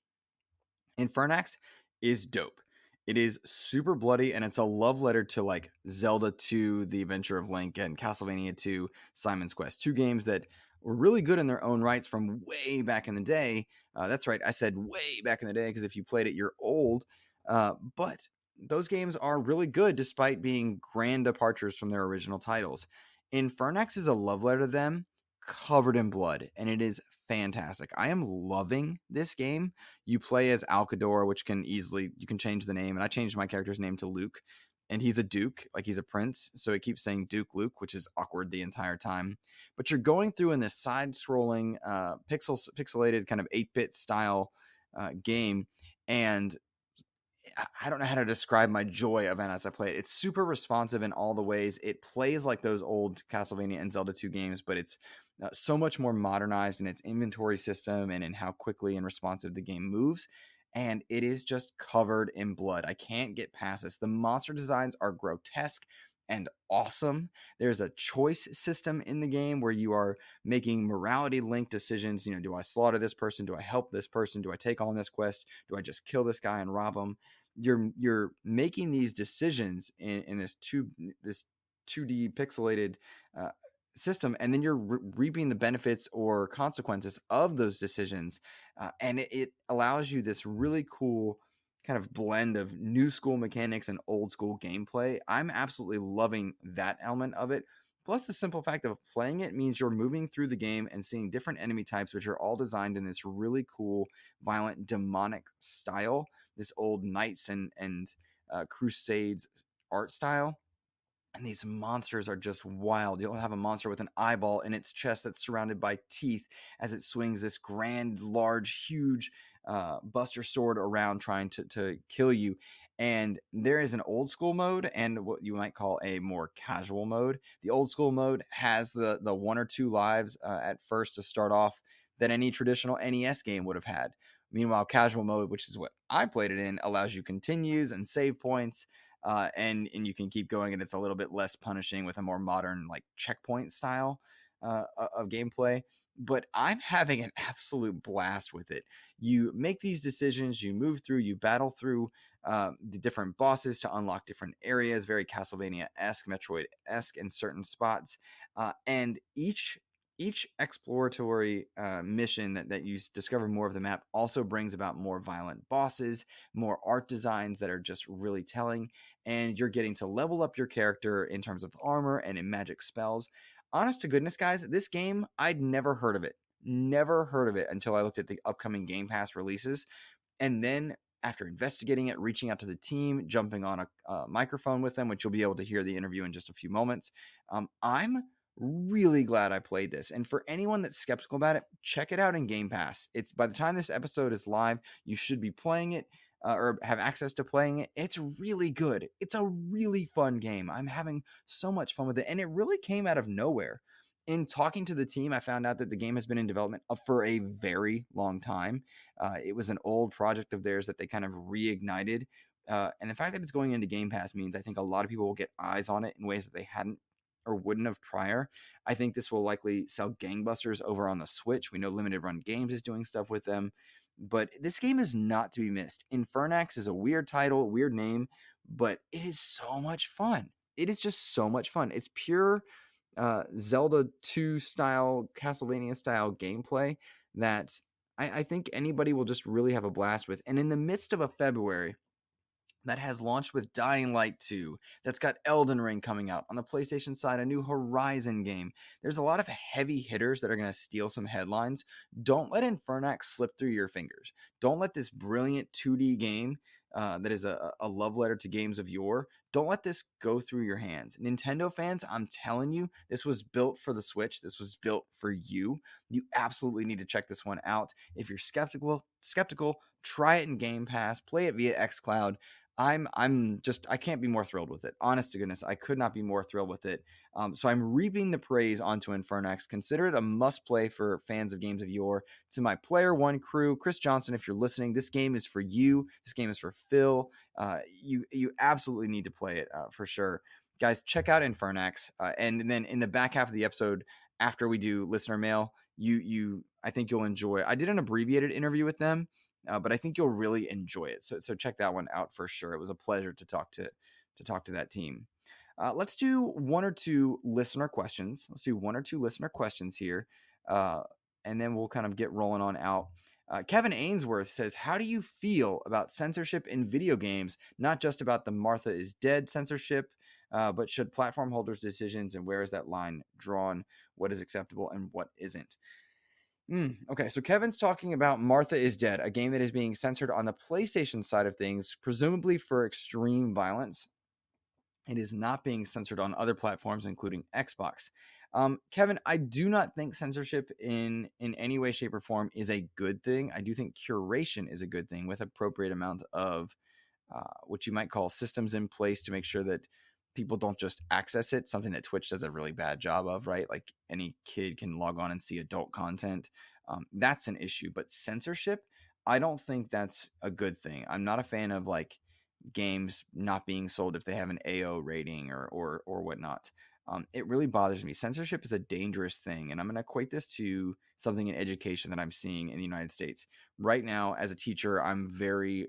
Infernax is dope. It is super bloody, and it's a love letter to like Zelda 2, The Adventure of Link, and Castlevania 2, Simon's Quest. Two games that were really good in their own rights from way back in the day. That's right, I said way back in the day, because if you played it, you're old. But those games are really good despite being grand departures from their original titles. Infernax is a love letter to them, covered in blood, and it is fantastic. I am loving this game. You play as Alcador, which you can change the name, and I changed my character's name to Luke, and he's a duke, like he's a prince, so it keeps saying Duke Luke, which is awkward the entire time. But you're going through in this side-scrolling, pixelated kind of 8-bit style game, and I don't know how to describe my joy of it as I play it. It's super responsive in all the ways. It plays like those old Castlevania and Zelda 2 games, but it's so much more modernized in its inventory system and in how quickly and responsive the game moves. And it is just covered in blood. I can't get past this. The monster designs are grotesque and awesome. There's a choice system in the game where you are making morality linked decisions. Do I slaughter this person? Do I help this person? Do I take on this quest? Do I just kill this guy and rob him? You're making these decisions in this 2D pixelated system, and then you're reaping the benefits or consequences of those decisions, and it allows you this really cool kind of blend of new school mechanics and old school gameplay. I'm absolutely loving that element of it. Plus, the simple fact of playing it means you're moving through the game and seeing different enemy types, which are all designed in this really cool, violent, demonic style, this old knights and crusades art style. And these monsters are just wild. You'll have a monster with an eyeball in its chest that's surrounded by teeth as it swings this grand, large, huge Buster Sword around trying to kill you. And there is an old school mode and what you might call a more casual mode. The old school mode has the 1 or 2 lives at first to start off that any traditional NES game would have had. Meanwhile, casual mode, which is what I played it in, allows you continues and save points, and you can keep going, and it's a little bit less punishing with a more modern like checkpoint style of gameplay. But I'm having an absolute blast with it. You make these decisions, you move through, you battle through the different bosses to unlock different areas, very Castlevania-esque, Metroid-esque in certain spots, and each exploratory mission that you discover more of the map also brings about more violent bosses, more art designs that are just really telling, and you're getting to level up your character in terms of armor and in magic spells. Honest to goodness, guys, this game, I'd never heard of it. Never heard of it until I looked at the upcoming Game Pass releases. And then after investigating it, reaching out to the team, jumping on a microphone with them, which you'll be able to hear the interview in just a few moments, I'm really glad I played this. And for anyone that's skeptical about it, check it out in Game Pass. It's by the time this episode is live, you should be playing it or have access to playing it. It's really good. It's a really fun game. I'm having so much fun with it. And it really came out of nowhere. In talking to the team, I found out that the game has been in development for a very long time. It was an old project of theirs that they kind of reignited. And the fact that it's going into Game Pass means I think a lot of people will get eyes on it in ways that they hadn't or wouldn't have prior. I think this will likely sell gangbusters over on the Switch. We know Limited Run Games is doing stuff with them, but this game is not to be missed. Infernax is a weird title, weird name, but it is so much fun. It is just so much fun. It's pure Zelda 2 style, Castlevania style gameplay that I think anybody will just really have a blast with. And in the midst of a February that has launched with Dying Light 2, that's got Elden Ring coming out. On the PlayStation side, a new Horizon game. There's a lot of heavy hitters that are going to steal some headlines. Don't let Infernax slip through your fingers. Don't let this brilliant 2D game that is a love letter to games of yore, don't let this go through your hands. Nintendo fans, I'm telling you, this was built for the Switch. This was built for you. You absolutely need to check this one out. If you're skeptical, try it in Game Pass. Play it via xCloud. I can't be more thrilled with it. Honest to goodness, I could not be more thrilled with it. So I'm reaping the praise onto Infernax. Consider it a must play for fans of games of yore. To my Player One crew, Chris Johnson, if you're listening, this game is for you. This game is for Phil. You absolutely need to play it for sure. Guys, check out Infernax. And then in the back half of the episode, after we do listener mail, I think you'll enjoy. I did an abbreviated interview with them. But I think you'll really enjoy it. So check that one out for sure. It was a pleasure to talk to that team. Let's do one or two listener questions. Here, and then we'll kind of get rolling on out. Kevin Ainsworth says, "How do you feel about censorship in video games? Not just about the Martha is dead censorship, but should platform holders' decisions and where is that line drawn? What is acceptable and what isn't?" Okay, so Kevin's talking about Martha is Dead, a game that is being censored on the PlayStation side of things, presumably for extreme violence. It is not being censored on other platforms, including Xbox. Kevin, I do not think censorship in any way, shape, or form is a good thing. I do think curation is a good thing with appropriate amount of what you might call systems in place to make sure that people don't just access it, something that Twitch does a really bad job of, right? Like any kid can log on and see adult content. That's an issue. But censorship, I don't think that's a good thing. I'm not a fan of like games not being sold if they have an AO rating or whatnot. It really bothers me. Censorship is a dangerous thing. And I'm going to equate this to something in education that I'm seeing in the United States. Right now, as a teacher, I'm very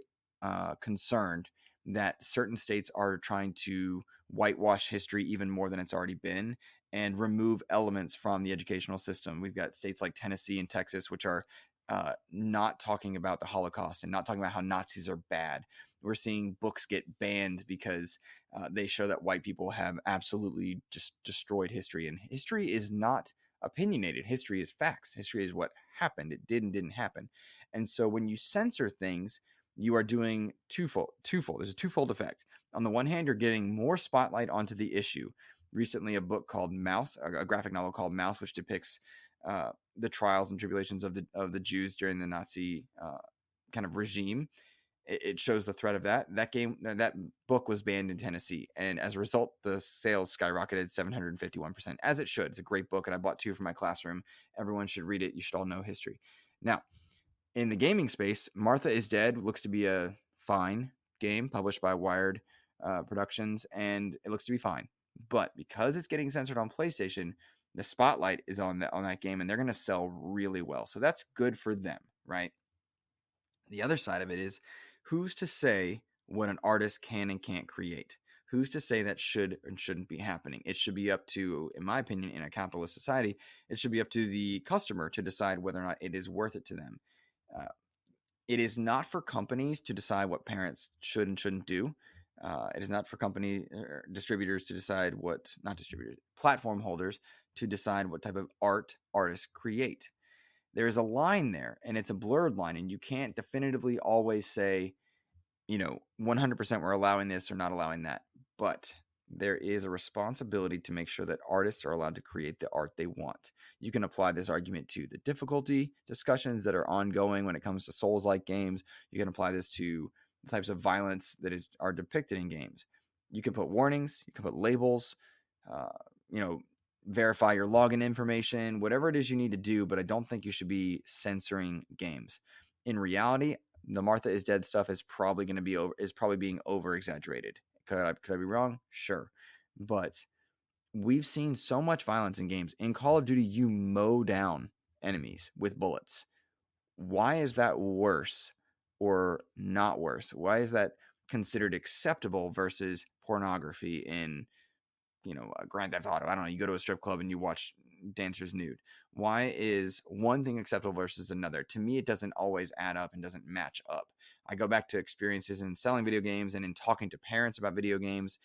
concerned that certain states are trying to whitewash history even more than it's already been and remove elements from the educational system. We've got states like Tennessee and Texas, which are not talking about the Holocaust and not talking about how Nazis are bad. We're seeing books get banned because they show that white people have absolutely just destroyed history. And history is not opinionated. History is facts. History is what happened. It did and didn't happen. And so when you censor things, you are doing twofold. There's a twofold effect. On the one hand, you're getting more spotlight onto the issue. Recently, a book called Mouse, a graphic novel called Mouse, which depicts the trials and tribulations of the Jews during the Nazi kind of regime. It shows the threat of that book was banned in Tennessee, and as a result, the sales skyrocketed 751%, as it should. It's a great book, and I bought 2 for my classroom. Everyone should read it. You should all know history. Now, in the gaming space, Martha is Dead looks to be a fine game published by Wired Productions, and it looks to be fine. But because it's getting censored on PlayStation, the spotlight is on that game, and they're going to sell really well. So that's good for them, right? The other side of it is, who's to say what an artist can and can't create? Who's to say that should and shouldn't be happening? It should be up to, in my opinion, in a capitalist society, it should be up to the customer to decide whether or not it is worth it to them. It is not for companies to decide what parents should and shouldn't do. It is not for distributors to decide platform holders to decide what type of art artists create. There is a line there, and it's a blurred line, and you can't definitively always say, 100% we're allowing this or not allowing that. But there is a responsibility to make sure that artists are allowed to create the art they want. You can apply this argument to the difficulty discussions that are ongoing when it comes to Souls-like games. You can apply this to the types of violence that are depicted in games. You can put warnings, you can put labels, verify your login information, whatever it is you need to do, but I don't think you should be censoring games. In reality, the Martha is Dead stuff is probably being over exaggerated. Could I be wrong? Sure. But we've seen so much violence in games. In Call of Duty, you mow down enemies with bullets. Why is that worse or not worse? Why is that considered acceptable versus pornography in, Grand Theft Auto? I don't know. You go to a strip club and you watch dancers nude. Why is one thing acceptable versus another? To me, it doesn't always add up and doesn't match up. I go back to experiences in selling video games and in talking to parents about video games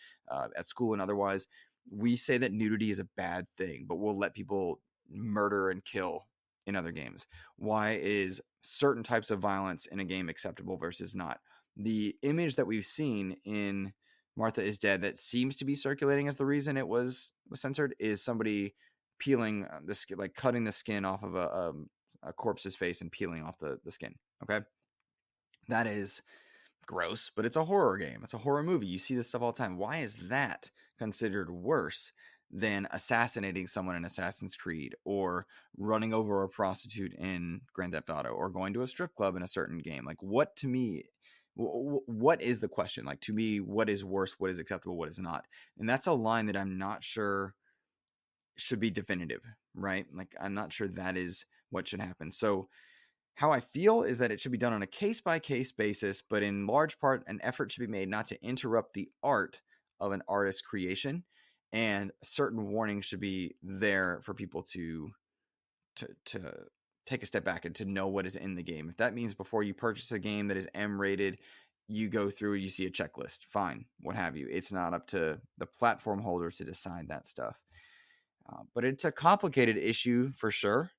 at school and otherwise. We say that nudity is a bad thing, but we'll let people murder and kill in other games. Why is certain types of violence in a game acceptable versus not? The image that we've seen in Martha is Dead that seems to be circulating as the reason it was censored is somebody peeling the skin, like cutting the skin off of a corpse's face and peeling off the skin. Okay. That is gross, but it's a horror game. It's a horror movie. You see this stuff all the time. Why is that considered worse than assassinating someone in Assassin's Creed or running over a prostitute in Grand Theft Auto or going to a strip club in a certain game? Like, what to me, what is the question? Like, to me, what is worse? What is acceptable? What is not? And that's a line that I'm not sure should be definitive, right? Like, I'm not sure that is what should happen. So how I feel is that it should be done on a case-by-case basis, but in large part, an effort should be made not to interrupt the art of an artist's creation, and certain warnings should be there for people to take a step back and to know what is in the game. If that means before you purchase a game that is M-rated, you go through and you see a checklist, fine, what have you. It's not up to the platform holder to decide that stuff. But it's a complicated issue for sure,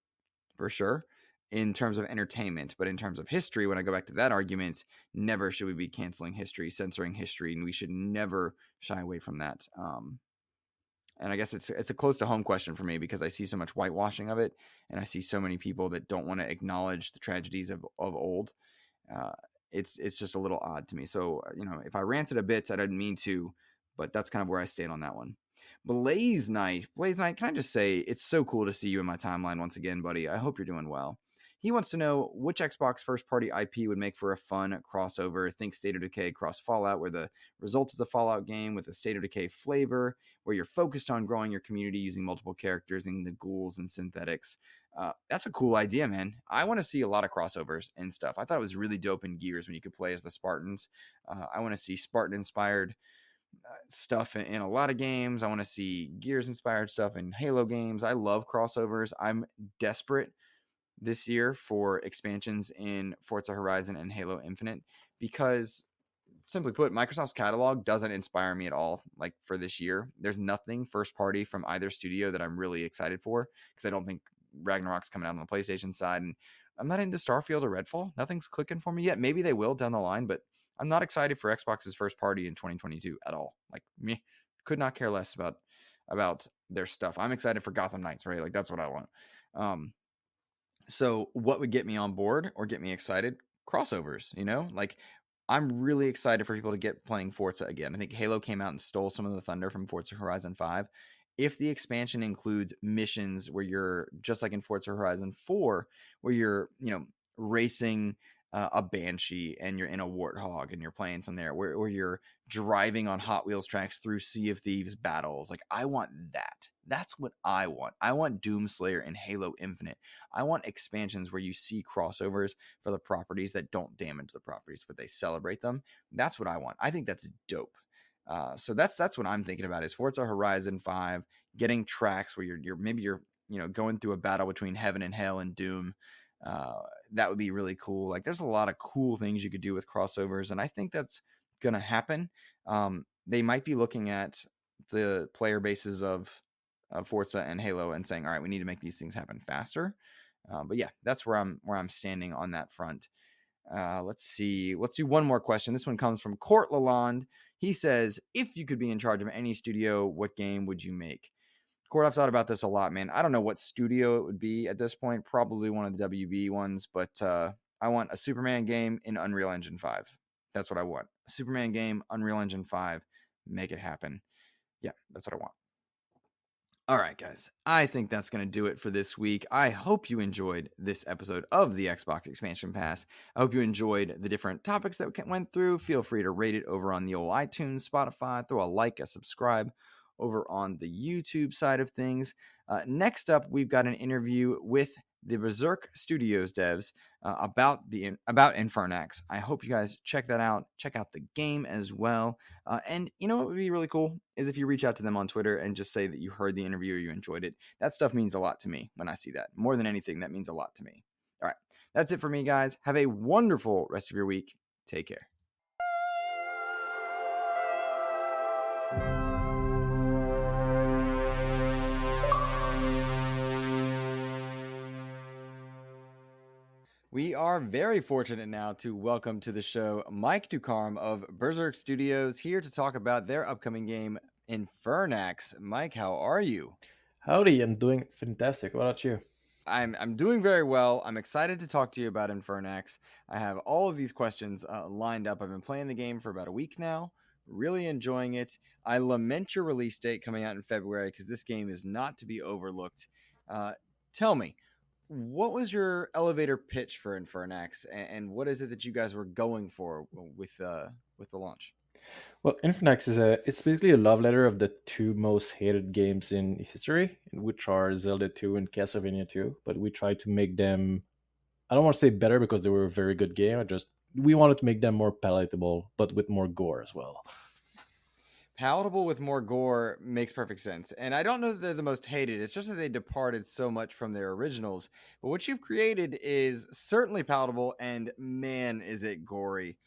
in terms of entertainment. But in terms of history, when I go back to that argument, never should we be canceling history, censoring history, and we should never shy away from that. And I guess it's a close to home question for me because I see so much whitewashing of it, and I see so many people that don't want to acknowledge the tragedies of old. It's just a little odd to me. So, if I ranted a bit, I didn't mean to, but that's kind of where I stand on that one. Blaze Knight, can I just say, it's so cool to see you in my timeline once again, buddy. I hope you're doing well. He wants to know which Xbox first-party IP would make for a fun crossover. Think State of Decay cross Fallout, where the result is a Fallout game with a State of Decay flavor, where you're focused on growing your community using multiple characters and the ghouls and synthetics. That's a cool idea, man. I want to see a lot of crossovers and stuff. I thought it was really dope in Gears when you could play as the Spartans. I want to see Spartan-inspired stuff in a lot of games. I want to see Gears inspired stuff in Halo games. I love crossovers. I'm desperate this year for expansions in Forza Horizon and Halo Infinite, because simply put, Microsoft's catalog doesn't inspire me at all. Like for this year, there's nothing first party from either studio that I'm really excited for, because I don't think Ragnarok's coming out on the PlayStation side, and I'm not into Starfield or Redfall. Nothing's clicking for me yet. Maybe they will down the line, but I'm not excited for Xbox's first party in 2022 at all. Like me, could not care less about their stuff. I'm excited for Gotham Knights, right? Like that's what I want. So what would get me on board or get me excited? Crossovers, like I'm really excited for people to get playing Forza again. I think Halo came out and stole some of the thunder from Forza Horizon 5. If the expansion includes missions where you're just like in Forza Horizon 4, where you're, racing a Banshee and you're in a Warthog and you're playing some there, where you're driving on Hot Wheels tracks through Sea of Thieves battles. Like I want that. That's what I want. I want Doomslayer and Halo Infinite. I want expansions where you see crossovers for the properties that don't damage the properties, but they celebrate them. That's what I want. I think that's dope. So that's what I'm thinking about is Forza Horizon 5 getting tracks where you're going through a battle between heaven and hell and Doom. That would be really cool. Like there's a lot of cool things you could do with crossovers, and I think that's gonna happen. They might be looking at the player bases of Forza and Halo and saying, all right, we need to make these things happen faster. But yeah, that's where I'm standing on that front. Let's see. Let's do one more question. This one comes from Court Lalonde. He says, if you could be in charge of any studio, what game would you make? Court, I've thought about this a lot, man. I don't know what studio it would be at this point. Probably one of the WB ones, but I want a Superman game in Unreal Engine 5. That's what I want. A Superman game, Unreal Engine 5. Make it happen. Yeah, that's what I want. All right, guys. I think that's going to do it for this week. I hope you enjoyed this episode of the Xbox Expansion Pass. I hope you enjoyed the different topics that we went through. Feel free to rate it over on the old iTunes, Spotify. Throw a like, a subscribe over on the YouTube side of things. Next up, we've got an interview with the Berzerk Studios devs about Infernax. I hope you guys check that out. Check out the game as well. And what would be really cool is if you reach out to them on Twitter and just say that you heard the interview or you enjoyed it. That stuff means a lot to me when I see that. More than anything, that means a lot to me. All right, that's it for me, guys. Have a wonderful rest of your week. Take care. We are very fortunate now to welcome to the show Mike Ducarme of Berzerk Studios, here to talk about their upcoming game, Infernax. Mike, how are you? Howdy, I'm doing fantastic. What about you? I'm doing very well. I'm excited to talk to you about Infernax. I have all of these questions lined up. I've been playing the game for about a week now, really enjoying it. I lament your release date coming out in February because this game is not to be overlooked. Tell me, what was your elevator pitch for Infernax, and what is it that you guys were going for with the launch? Well, Infernax it's basically a love letter of the two most hated games in history, which are Zelda 2 and Castlevania 2. But we tried to make them, I don't want to say better because they were a very good game. We wanted to make them more palatable, but with more gore as well. Palatable with more gore makes perfect sense. And I don't know that they're the most hated. It's just that they departed so much from their originals. But what you've created is certainly palatable, and man, is it gory.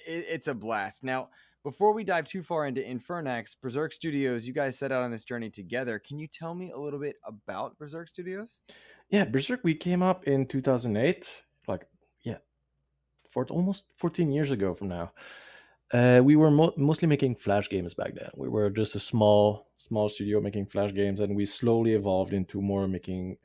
It's a blast. Now, before we dive too far into Infernax, Berzerk Studios, you guys set out on this journey together. Can you tell me a little bit about Berzerk Studios? Yeah, Berzerk, we came up in 2008, for almost 14 years ago from now. We were mostly making Flash games back then. We were just a small studio making Flash games, and we slowly evolved into more making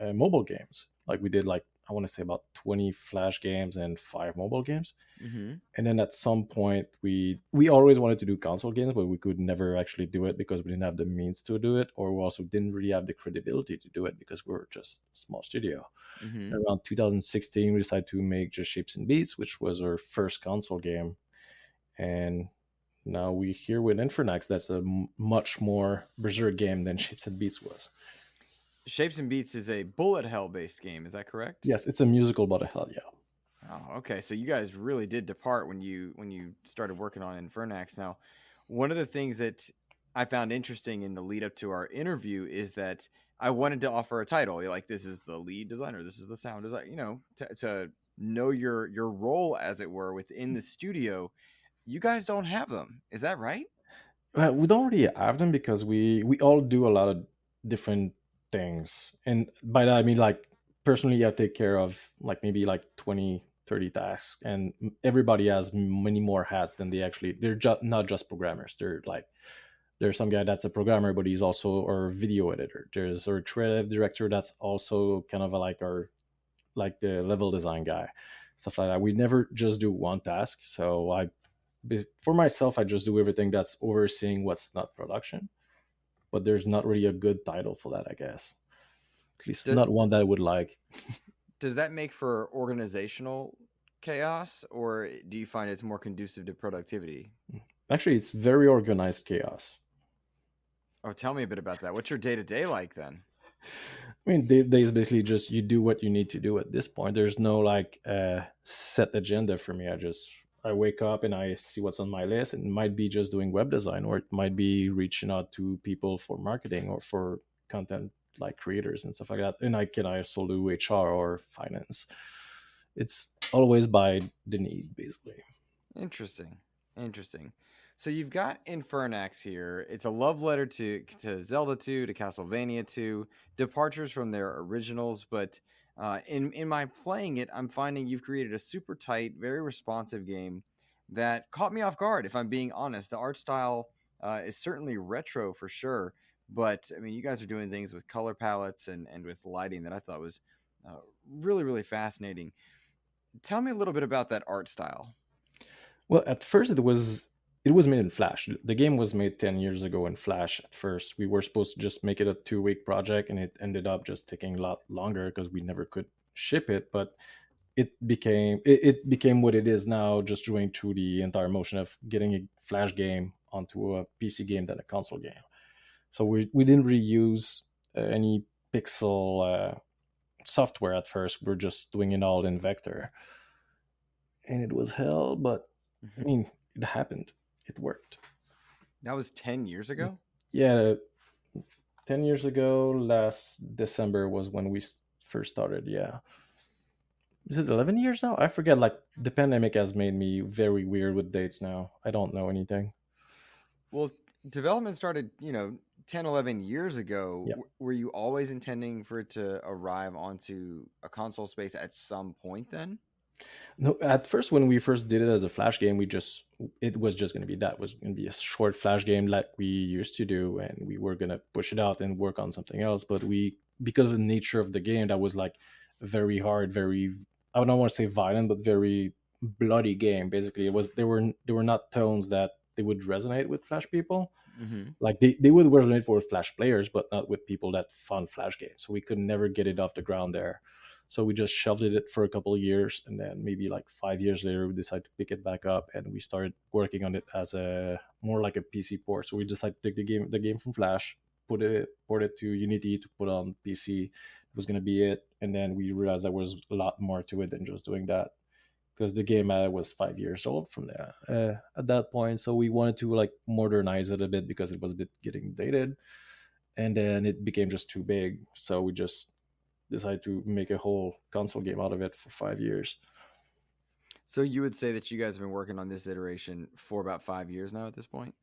mobile games. Like we did, I want to say about 20 Flash games and 5 mobile games. Mm-hmm. And then at some point, we always wanted to do console games, but we could never actually do it because we didn't have the means to do it, or we also didn't really have the credibility to do it because we were just a small studio. Mm-hmm. Around 2016, we decided to make just Shapes and Beats, which was our first console game. And now we're here with Infernax. That's a much more Berzerk game than Shapes and Beats was. Shapes and Beats is a bullet hell based game. Is that correct? Yes, it's a musical bullet hell. Yeah. Oh, okay. So you guys really did depart when you started working on Infernax. Now, one of the things that I found interesting in the lead up to our interview is that I wanted to offer a title. Like, this is the lead designer, this is the sound designer, to know your role, as it were, within the studio. You guys don't have them. Is that right? We don't really have them because we all do a lot of different things, and by that I mean, like, personally I take care of like maybe like 20-30 tasks, and everybody has many more hats than they're just not just programmers. They're like, there's some guy that's a programmer, but he's also our video editor. There's our creative director that's also kind of like our, like, the level design guy, stuff like that. We never just do one task. So for myself, I just do everything that's overseeing what's not production. But there's not really a good title for that, I guess. At least Do- not one that I would like. Does that make for organizational chaos, or do you find it's more conducive to productivity? Actually, it's very organized chaos. Oh, tell me a bit about that. What's your day-to-day like then? I mean, days basically just you do what you need to do at this point. There's no like set agenda for me. I wake up and I see what's on my list. And it might be just doing web design, or it might be reaching out to people for marketing or for content, like creators and stuff like that. And I can also do HR or finance. It's always by the need, basically. Interesting. So you've got Infernax here. It's a love letter to Zelda 2, to Castlevania 2, departures from their originals. But in my playing it, I'm finding you've created a super tight, very responsive game that caught me off guard. If I'm being honest, the art style is certainly retro for sure. But I mean, you guys are doing things with color palettes and with lighting that I thought was really, really fascinating. Tell me a little bit about that art style. Well, at first it was made in Flash. The game was made 10 years ago in Flash. At first, we were supposed to just make it a 2-week project, and it ended up just taking a lot longer because we never could ship it. But it became what it is now, just going through the entire motion of getting a Flash game onto a PC game than a console game. So we didn't really use any pixel software at first. We're just doing it all in vector, and it was hell. But I mean, it happened. It worked. That was 10 years ago? Yeah, 10 years ago, last December was when we first started. Yeah. Is it 11 years now? I forget. Like, the pandemic has made me very weird with dates now. I don't know anything. Well, development started, 10, 11 years ago. Yeah. Were you always intending for it to arrive onto a console space at some point then? No, at first, when we first did it as a Flash game, it was just going to be that. It was going to be a short Flash game like we used to do, and we were going to push it out and work on something else. But because of the nature of the game, that was like very hard, very, I don't want to say violent, but very bloody game. Basically, there were not tones that they would resonate with Flash people. Mm-hmm. Like, they would resonate for Flash players, but not with people that fun Flash games. So we could never get it off the ground there. So we just shelved it for a couple of years, and then maybe like 5 years later, we decided to pick it back up, and we started working on it as a more like a PC port. So we decided to take the game from Flash, port it to Unity to put on PC. It was going to be it, and then we realized there was a lot more to it than just doing that, because the game was 5 years old from there at that point. So we wanted to like modernize it a bit because it was a bit getting dated, and then it became just too big. So we just decided to make a whole console game out of it for 5 years. So you would say that you guys have been working on this iteration for about 5 years now at this point?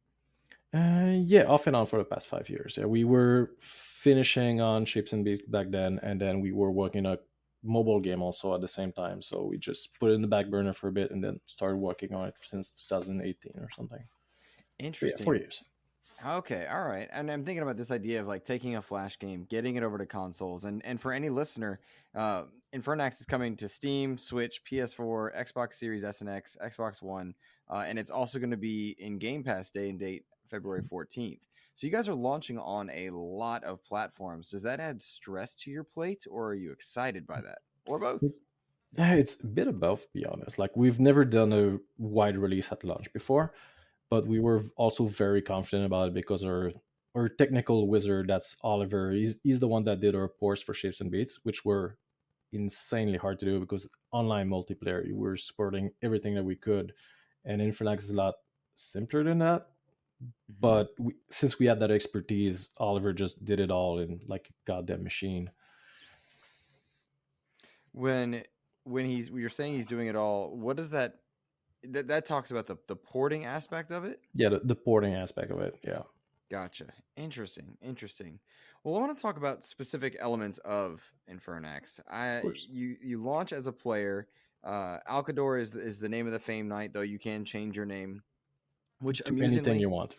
Yeah, off and on for the past 5 years. Yeah, we were finishing on Shapes and Beats back then, and then we were working a mobile game also at the same time. So we just put it in the back burner for a bit, and then started working on it since 2018 or something. Interesting. Yeah, 4 years. Okay, all right. And I'm thinking about this idea of like taking a Flash game, getting it over to consoles. And for any listener, Infernax is coming to Steam, Switch, PS4, Xbox Series S and X, Xbox One, and it's also going to be in Game Pass day and date February 14th. So you guys are launching on a lot of platforms. Does that add stress to your plate, or are you excited by that, or both? It's a bit of both, to be honest. Like, we've never done a wide release at launch before, but we were also very confident about it because our technical wizard, that's Oliver, he's the one that did our ports for Shapes and Beats, which were insanely hard to do because online multiplayer, we were supporting everything that we could, and Infernax is a lot simpler than that. Mhm. But since we had that expertise, Oliver just did it all in like a goddamn machine. When you're saying he's doing it all, what does that talks about the porting aspect of it? Yeah, the porting aspect of it. Yeah. Gotcha. Interesting. Interesting. Well, I want to talk about specific elements of Infernax. Of course. You launch as a player. Alcador is the name of the Fame Knight, though you can change your name. Which Do anything amusingly, you want.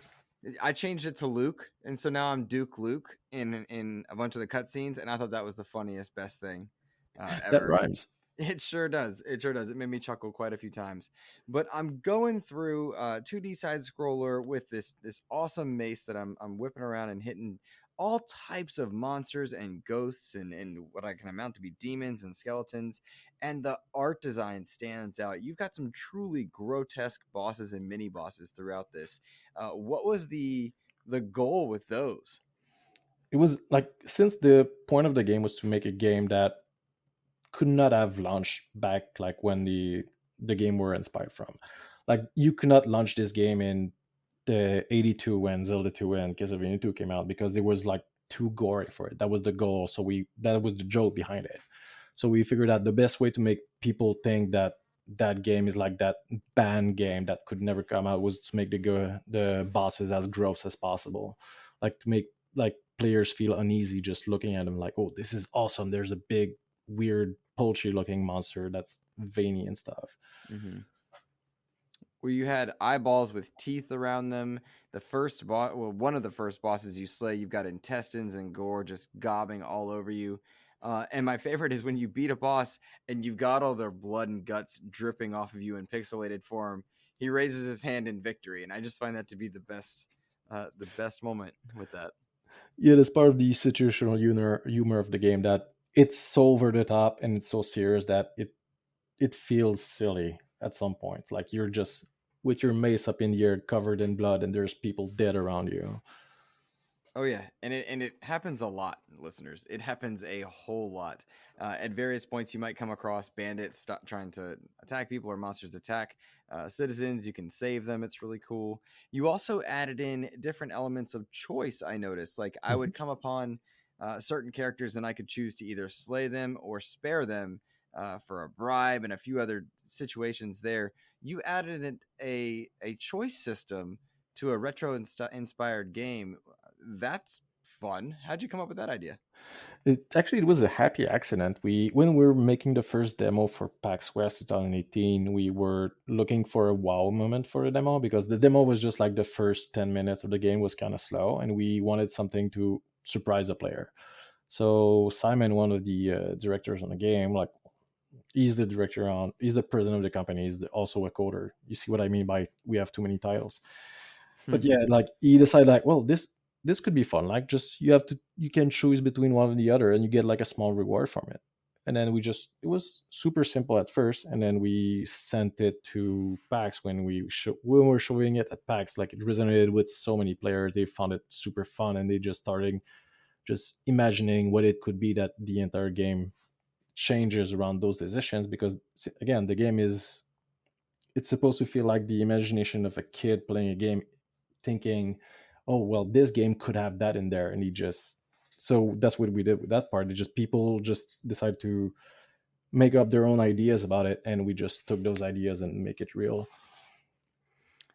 I changed it to Luke, and so now I'm Duke Luke in a bunch of the cutscenes, and I thought that was the funniest, best thing That ever. rhymes. It sure does. It sure does. It made me chuckle quite a few times. But I'm going through 2D side scroller with this awesome mace that I'm whipping around and hitting all types of monsters and ghosts and what I can amount to be demons and skeletons. And the art design stands out. You've got some truly grotesque bosses and mini bosses throughout this. What was the goal with those? It was like, since the point of the game was to make a game that could not have launched back like when the game were inspired from. Like, you could not launch this game in the 82 when Zelda 2 and Castlevania 2 came out, because it was like too gory for it. That was the goal. So that was the joke behind it. So we figured out the best way to make people think that that game is like that banned game that could never come out was to make the bosses as gross as possible, like to make like players feel uneasy just looking at them, like, oh, this is awesome, there's a big weird poultry looking monster that's veiny and stuff. Mm-hmm. Where you had eyeballs with teeth around them. The first boss, well, one of the first bosses you slay, you've got intestines and gore just gobbing all over you. And my favorite is when you beat a boss and you've got all their blood and guts dripping off of you in pixelated form. He raises his hand in victory, and I just find that to be the best moment with that. Yeah, that's part of the situational humor of the game, that it's so over the top and it's so serious that it feels silly at some point. Like, you're just with your mace up in the air covered in blood and there's people dead around you. Oh yeah, and it happens a lot, listeners. It happens a whole lot. At various points, you might come across bandits trying to attack people, or monsters attack citizens. You can save them. It's really cool. You also added in different elements of choice. I noticed, like I Mhm. would come upon certain characters, and I could choose to either slay them or spare them for a bribe, and a few other situations. There, you added a choice system to a retro inspired game. That's fun. How'd you come up with that idea? It was a happy accident. When we were making the first demo for PAX West 2018, we were looking for a wow moment for the demo, because the demo was just like the first 10 minutes of the game was kind of slow, and we wanted something to surprise the player. So Simon, one of the directors on the game, like, he's the president of the company, he's also a coder. You see what I mean by we have too many titles. But yeah, like, he decided, like, well, this could be fun. Like, just you can choose between one and the other, and you get like a small reward from it. And then it was super simple at first, and then we sent it to PAX when when we were showing it at PAX. Like, it resonated with so many players. They found it super fun, and they just started just imagining what it could be, that the entire game changes around those decisions. Because again, the game is it's supposed to feel like the imagination of a kid playing a game, thinking, oh well, this game could have that in there. And so that's what we did with that part. It just People just decide to make up their own ideas about it, and we just took those ideas and make it real.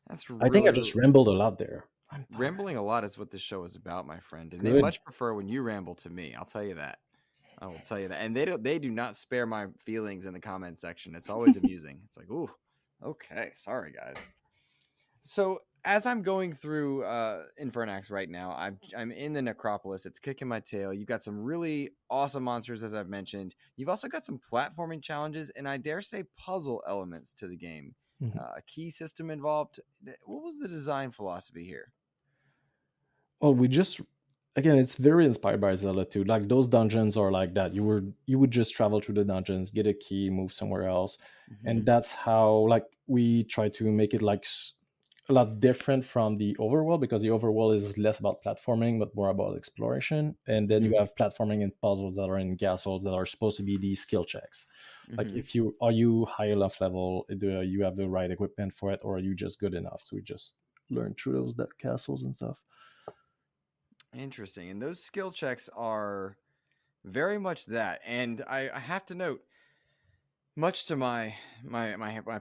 That's I think I really just rambled a lot there. I'm tired. rambling a lot is what this show is about, my friend. And they Good. much prefer when you ramble to me. I'll tell you that. I will tell you that. And they do not spare my feelings in the comment section. It's always amusing. It's like, ooh, okay, sorry guys. So as I'm going through Infernax right now, I'm in the Necropolis. It's kicking my tail. You've got some really awesome monsters, as I've mentioned. You've also got some platforming challenges, and I dare say puzzle elements to the game. Mhm. A key system involved. What was the design philosophy here? Well, again, it's very inspired by Zelda too. Like, those dungeons are like that. You would just travel through the dungeons, get a key, move somewhere else, Mm-hmm. and that's how, like, we try to make it like a lot different from the overworld, because the overworld is less about platforming but more about exploration. And then you Mm-hmm. have platforming and puzzles that are in castles that are supposed to be the skill checks. Like, Mm-hmm. if you high enough level, do you have the right equipment for it, or are you just good enough? So we just learn through that castles and stuff. Interesting. And those skill checks are very much that. And I have to note, much to my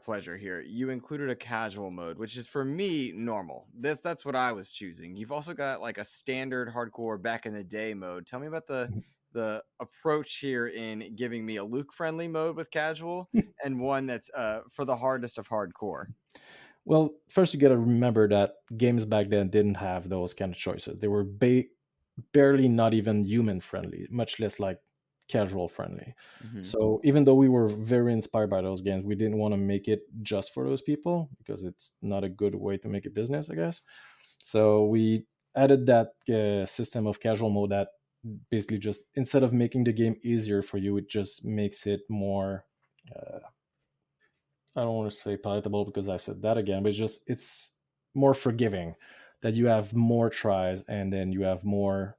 pleasure here, you included a casual mode, which is for me normal. That's what I was choosing. You've also got like a standard hardcore back in the day mode. Tell me about the approach here in giving me a Luke friendly mode with casual and one that's for the hardest of hardcore. Well, first you got to remember that games back then didn't have those kind of choices. They were barely not even human friendly, much less like casual friendly. Mm-hmm. So even though we were very inspired by those games, we didn't want to make it just for those people because it's not a good way to make a business, I guess. So we added that system of casual mode that basically just, instead of making the game easier for you, it just makes it more I don't want to say palatable because I said that again, but it's more forgiving, that you have more tries and then you have more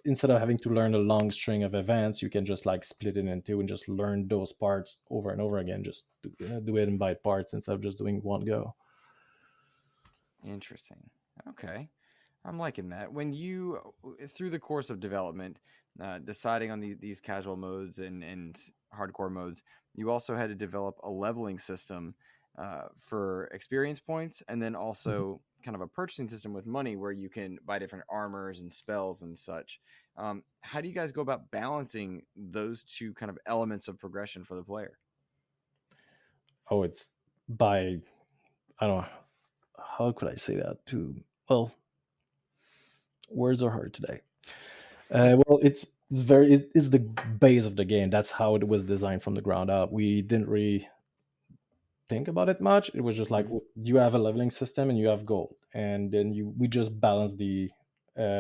instead of having to learn a long string of events, you can just like split it in two and just learn those parts over and over again. Just do it in bite parts instead of just doing one go. Interesting. Okay. I'm liking that. When you, through the course of development, deciding on these casual modes and hardcore modes, you also had to develop a leveling system for experience points, and then also kind of a purchasing system with money where you can buy different armors and spells and such. How do you guys go about balancing those two kind of elements of progression for the player? Oh, it's by, I don't know, how could I say that too? Well, words are hard today. Well, it's the base of the game. That's how it was designed from the ground up. We didn't really think about it much. It was just like you have a leveling system and you have gold, and then we just balance the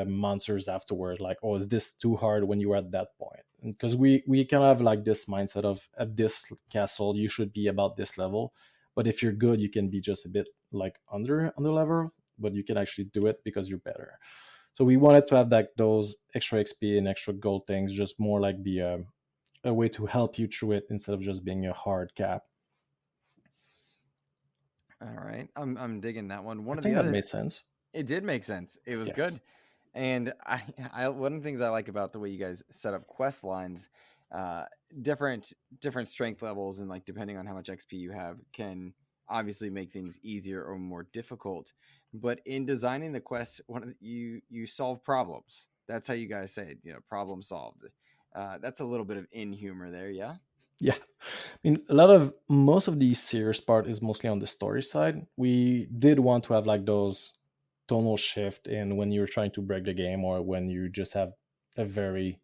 monsters afterward. Like, oh, is this too hard when you're at that point? Because we kind of have like this mindset of at this castle you should be about this level, but if you're good, you can be just a bit like under level, but you can actually do it because you're better. So we wanted to have like those extra XP and extra gold things, just more like be a way to help you through it instead of just being a hard cap. All right, I'm digging that one. I think that made sense. It did make sense. It was good. And I one of the things I like about the way you guys set up quest lines, different strength levels, and like depending on how much XP you have, can obviously make things easier or more difficult. But in designing the quests, you solve problems. That's how you guys say it. Problem solved. That's a little bit of in humor there, yeah. Yeah, I mean, most of the serious part is mostly on the story side. We did want to have like those tonal shift in when you're trying to break the game or when you just have a very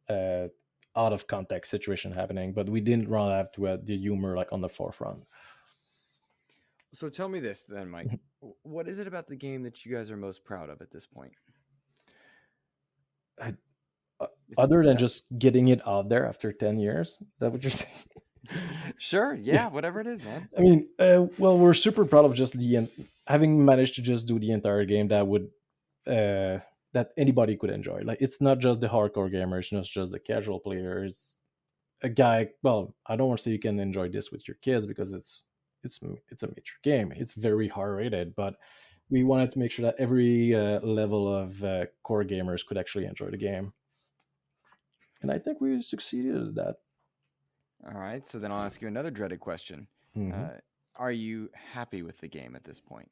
out of context situation happening, but we didn't want to have to have the humor like on the forefront. So tell me this then, Mike. What is it about the game that you guys are most proud of at this point? Other than just getting it out there after 10 years, is that what you're saying? Sure, yeah, whatever it is, man. I mean, well, we're super proud of just having managed to just do the entire game that anybody could enjoy. Like, it's not just the hardcore gamer, it's not just the casual player. It's a guy. Well, I don't want to say you can enjoy this with your kids because it's a major game. It's very hard rated, but we wanted to make sure that every level of core gamers could actually enjoy the game, and I think we succeeded at that. All right, so then I'll ask you another dreaded question. Are you happy with the game at this point?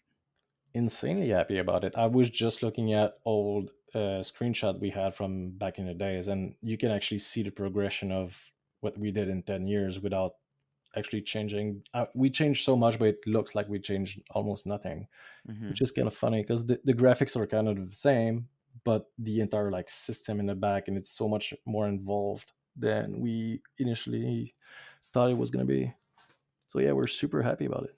Insanely happy about it. I was just looking at old screenshot we had from back in the days, and you can actually see the progression of what we did in 10 years without actually changing. We changed so much, but it looks like we changed almost nothing, which is kind of funny because the graphics are kind of the same, but the entire like system in the back, and it's so much more involved than we initially thought it was going to be. So yeah, we're super happy about it.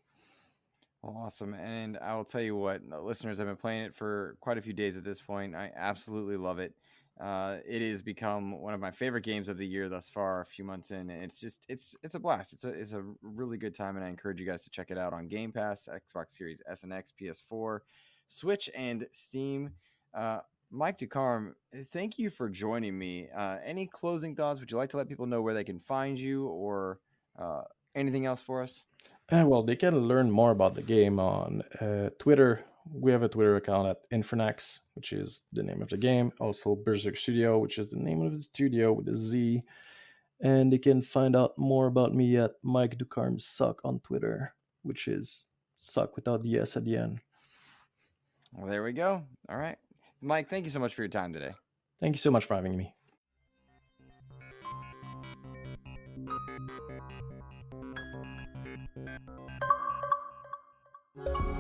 Awesome. And I will tell you what, listeners, I've been playing it for quite a few days at this point. I absolutely love it. It has become one of my favorite games of the year thus far, a few months in. And it's a blast. It's a really good time, and I encourage you guys to check it out on Game Pass, Xbox Series S and X, PS4, Switch, and Steam. Mike Ducarme, thank you for joining me. Any closing thoughts? Would you like to let people know where they can find you, or anything else for us? Well, they can learn more about the game on Twitter. We have a Twitter account at Infernax, which is the name of the game. Also, Berzerk Studio, which is the name of the studio with a Z. And they can find out more about me at Mike Ducarm Suck on Twitter, which is suck without the S at the end. Well, there we go. All right. Mike, thank you so much for your time today. Thank you so much for having me. Lohr.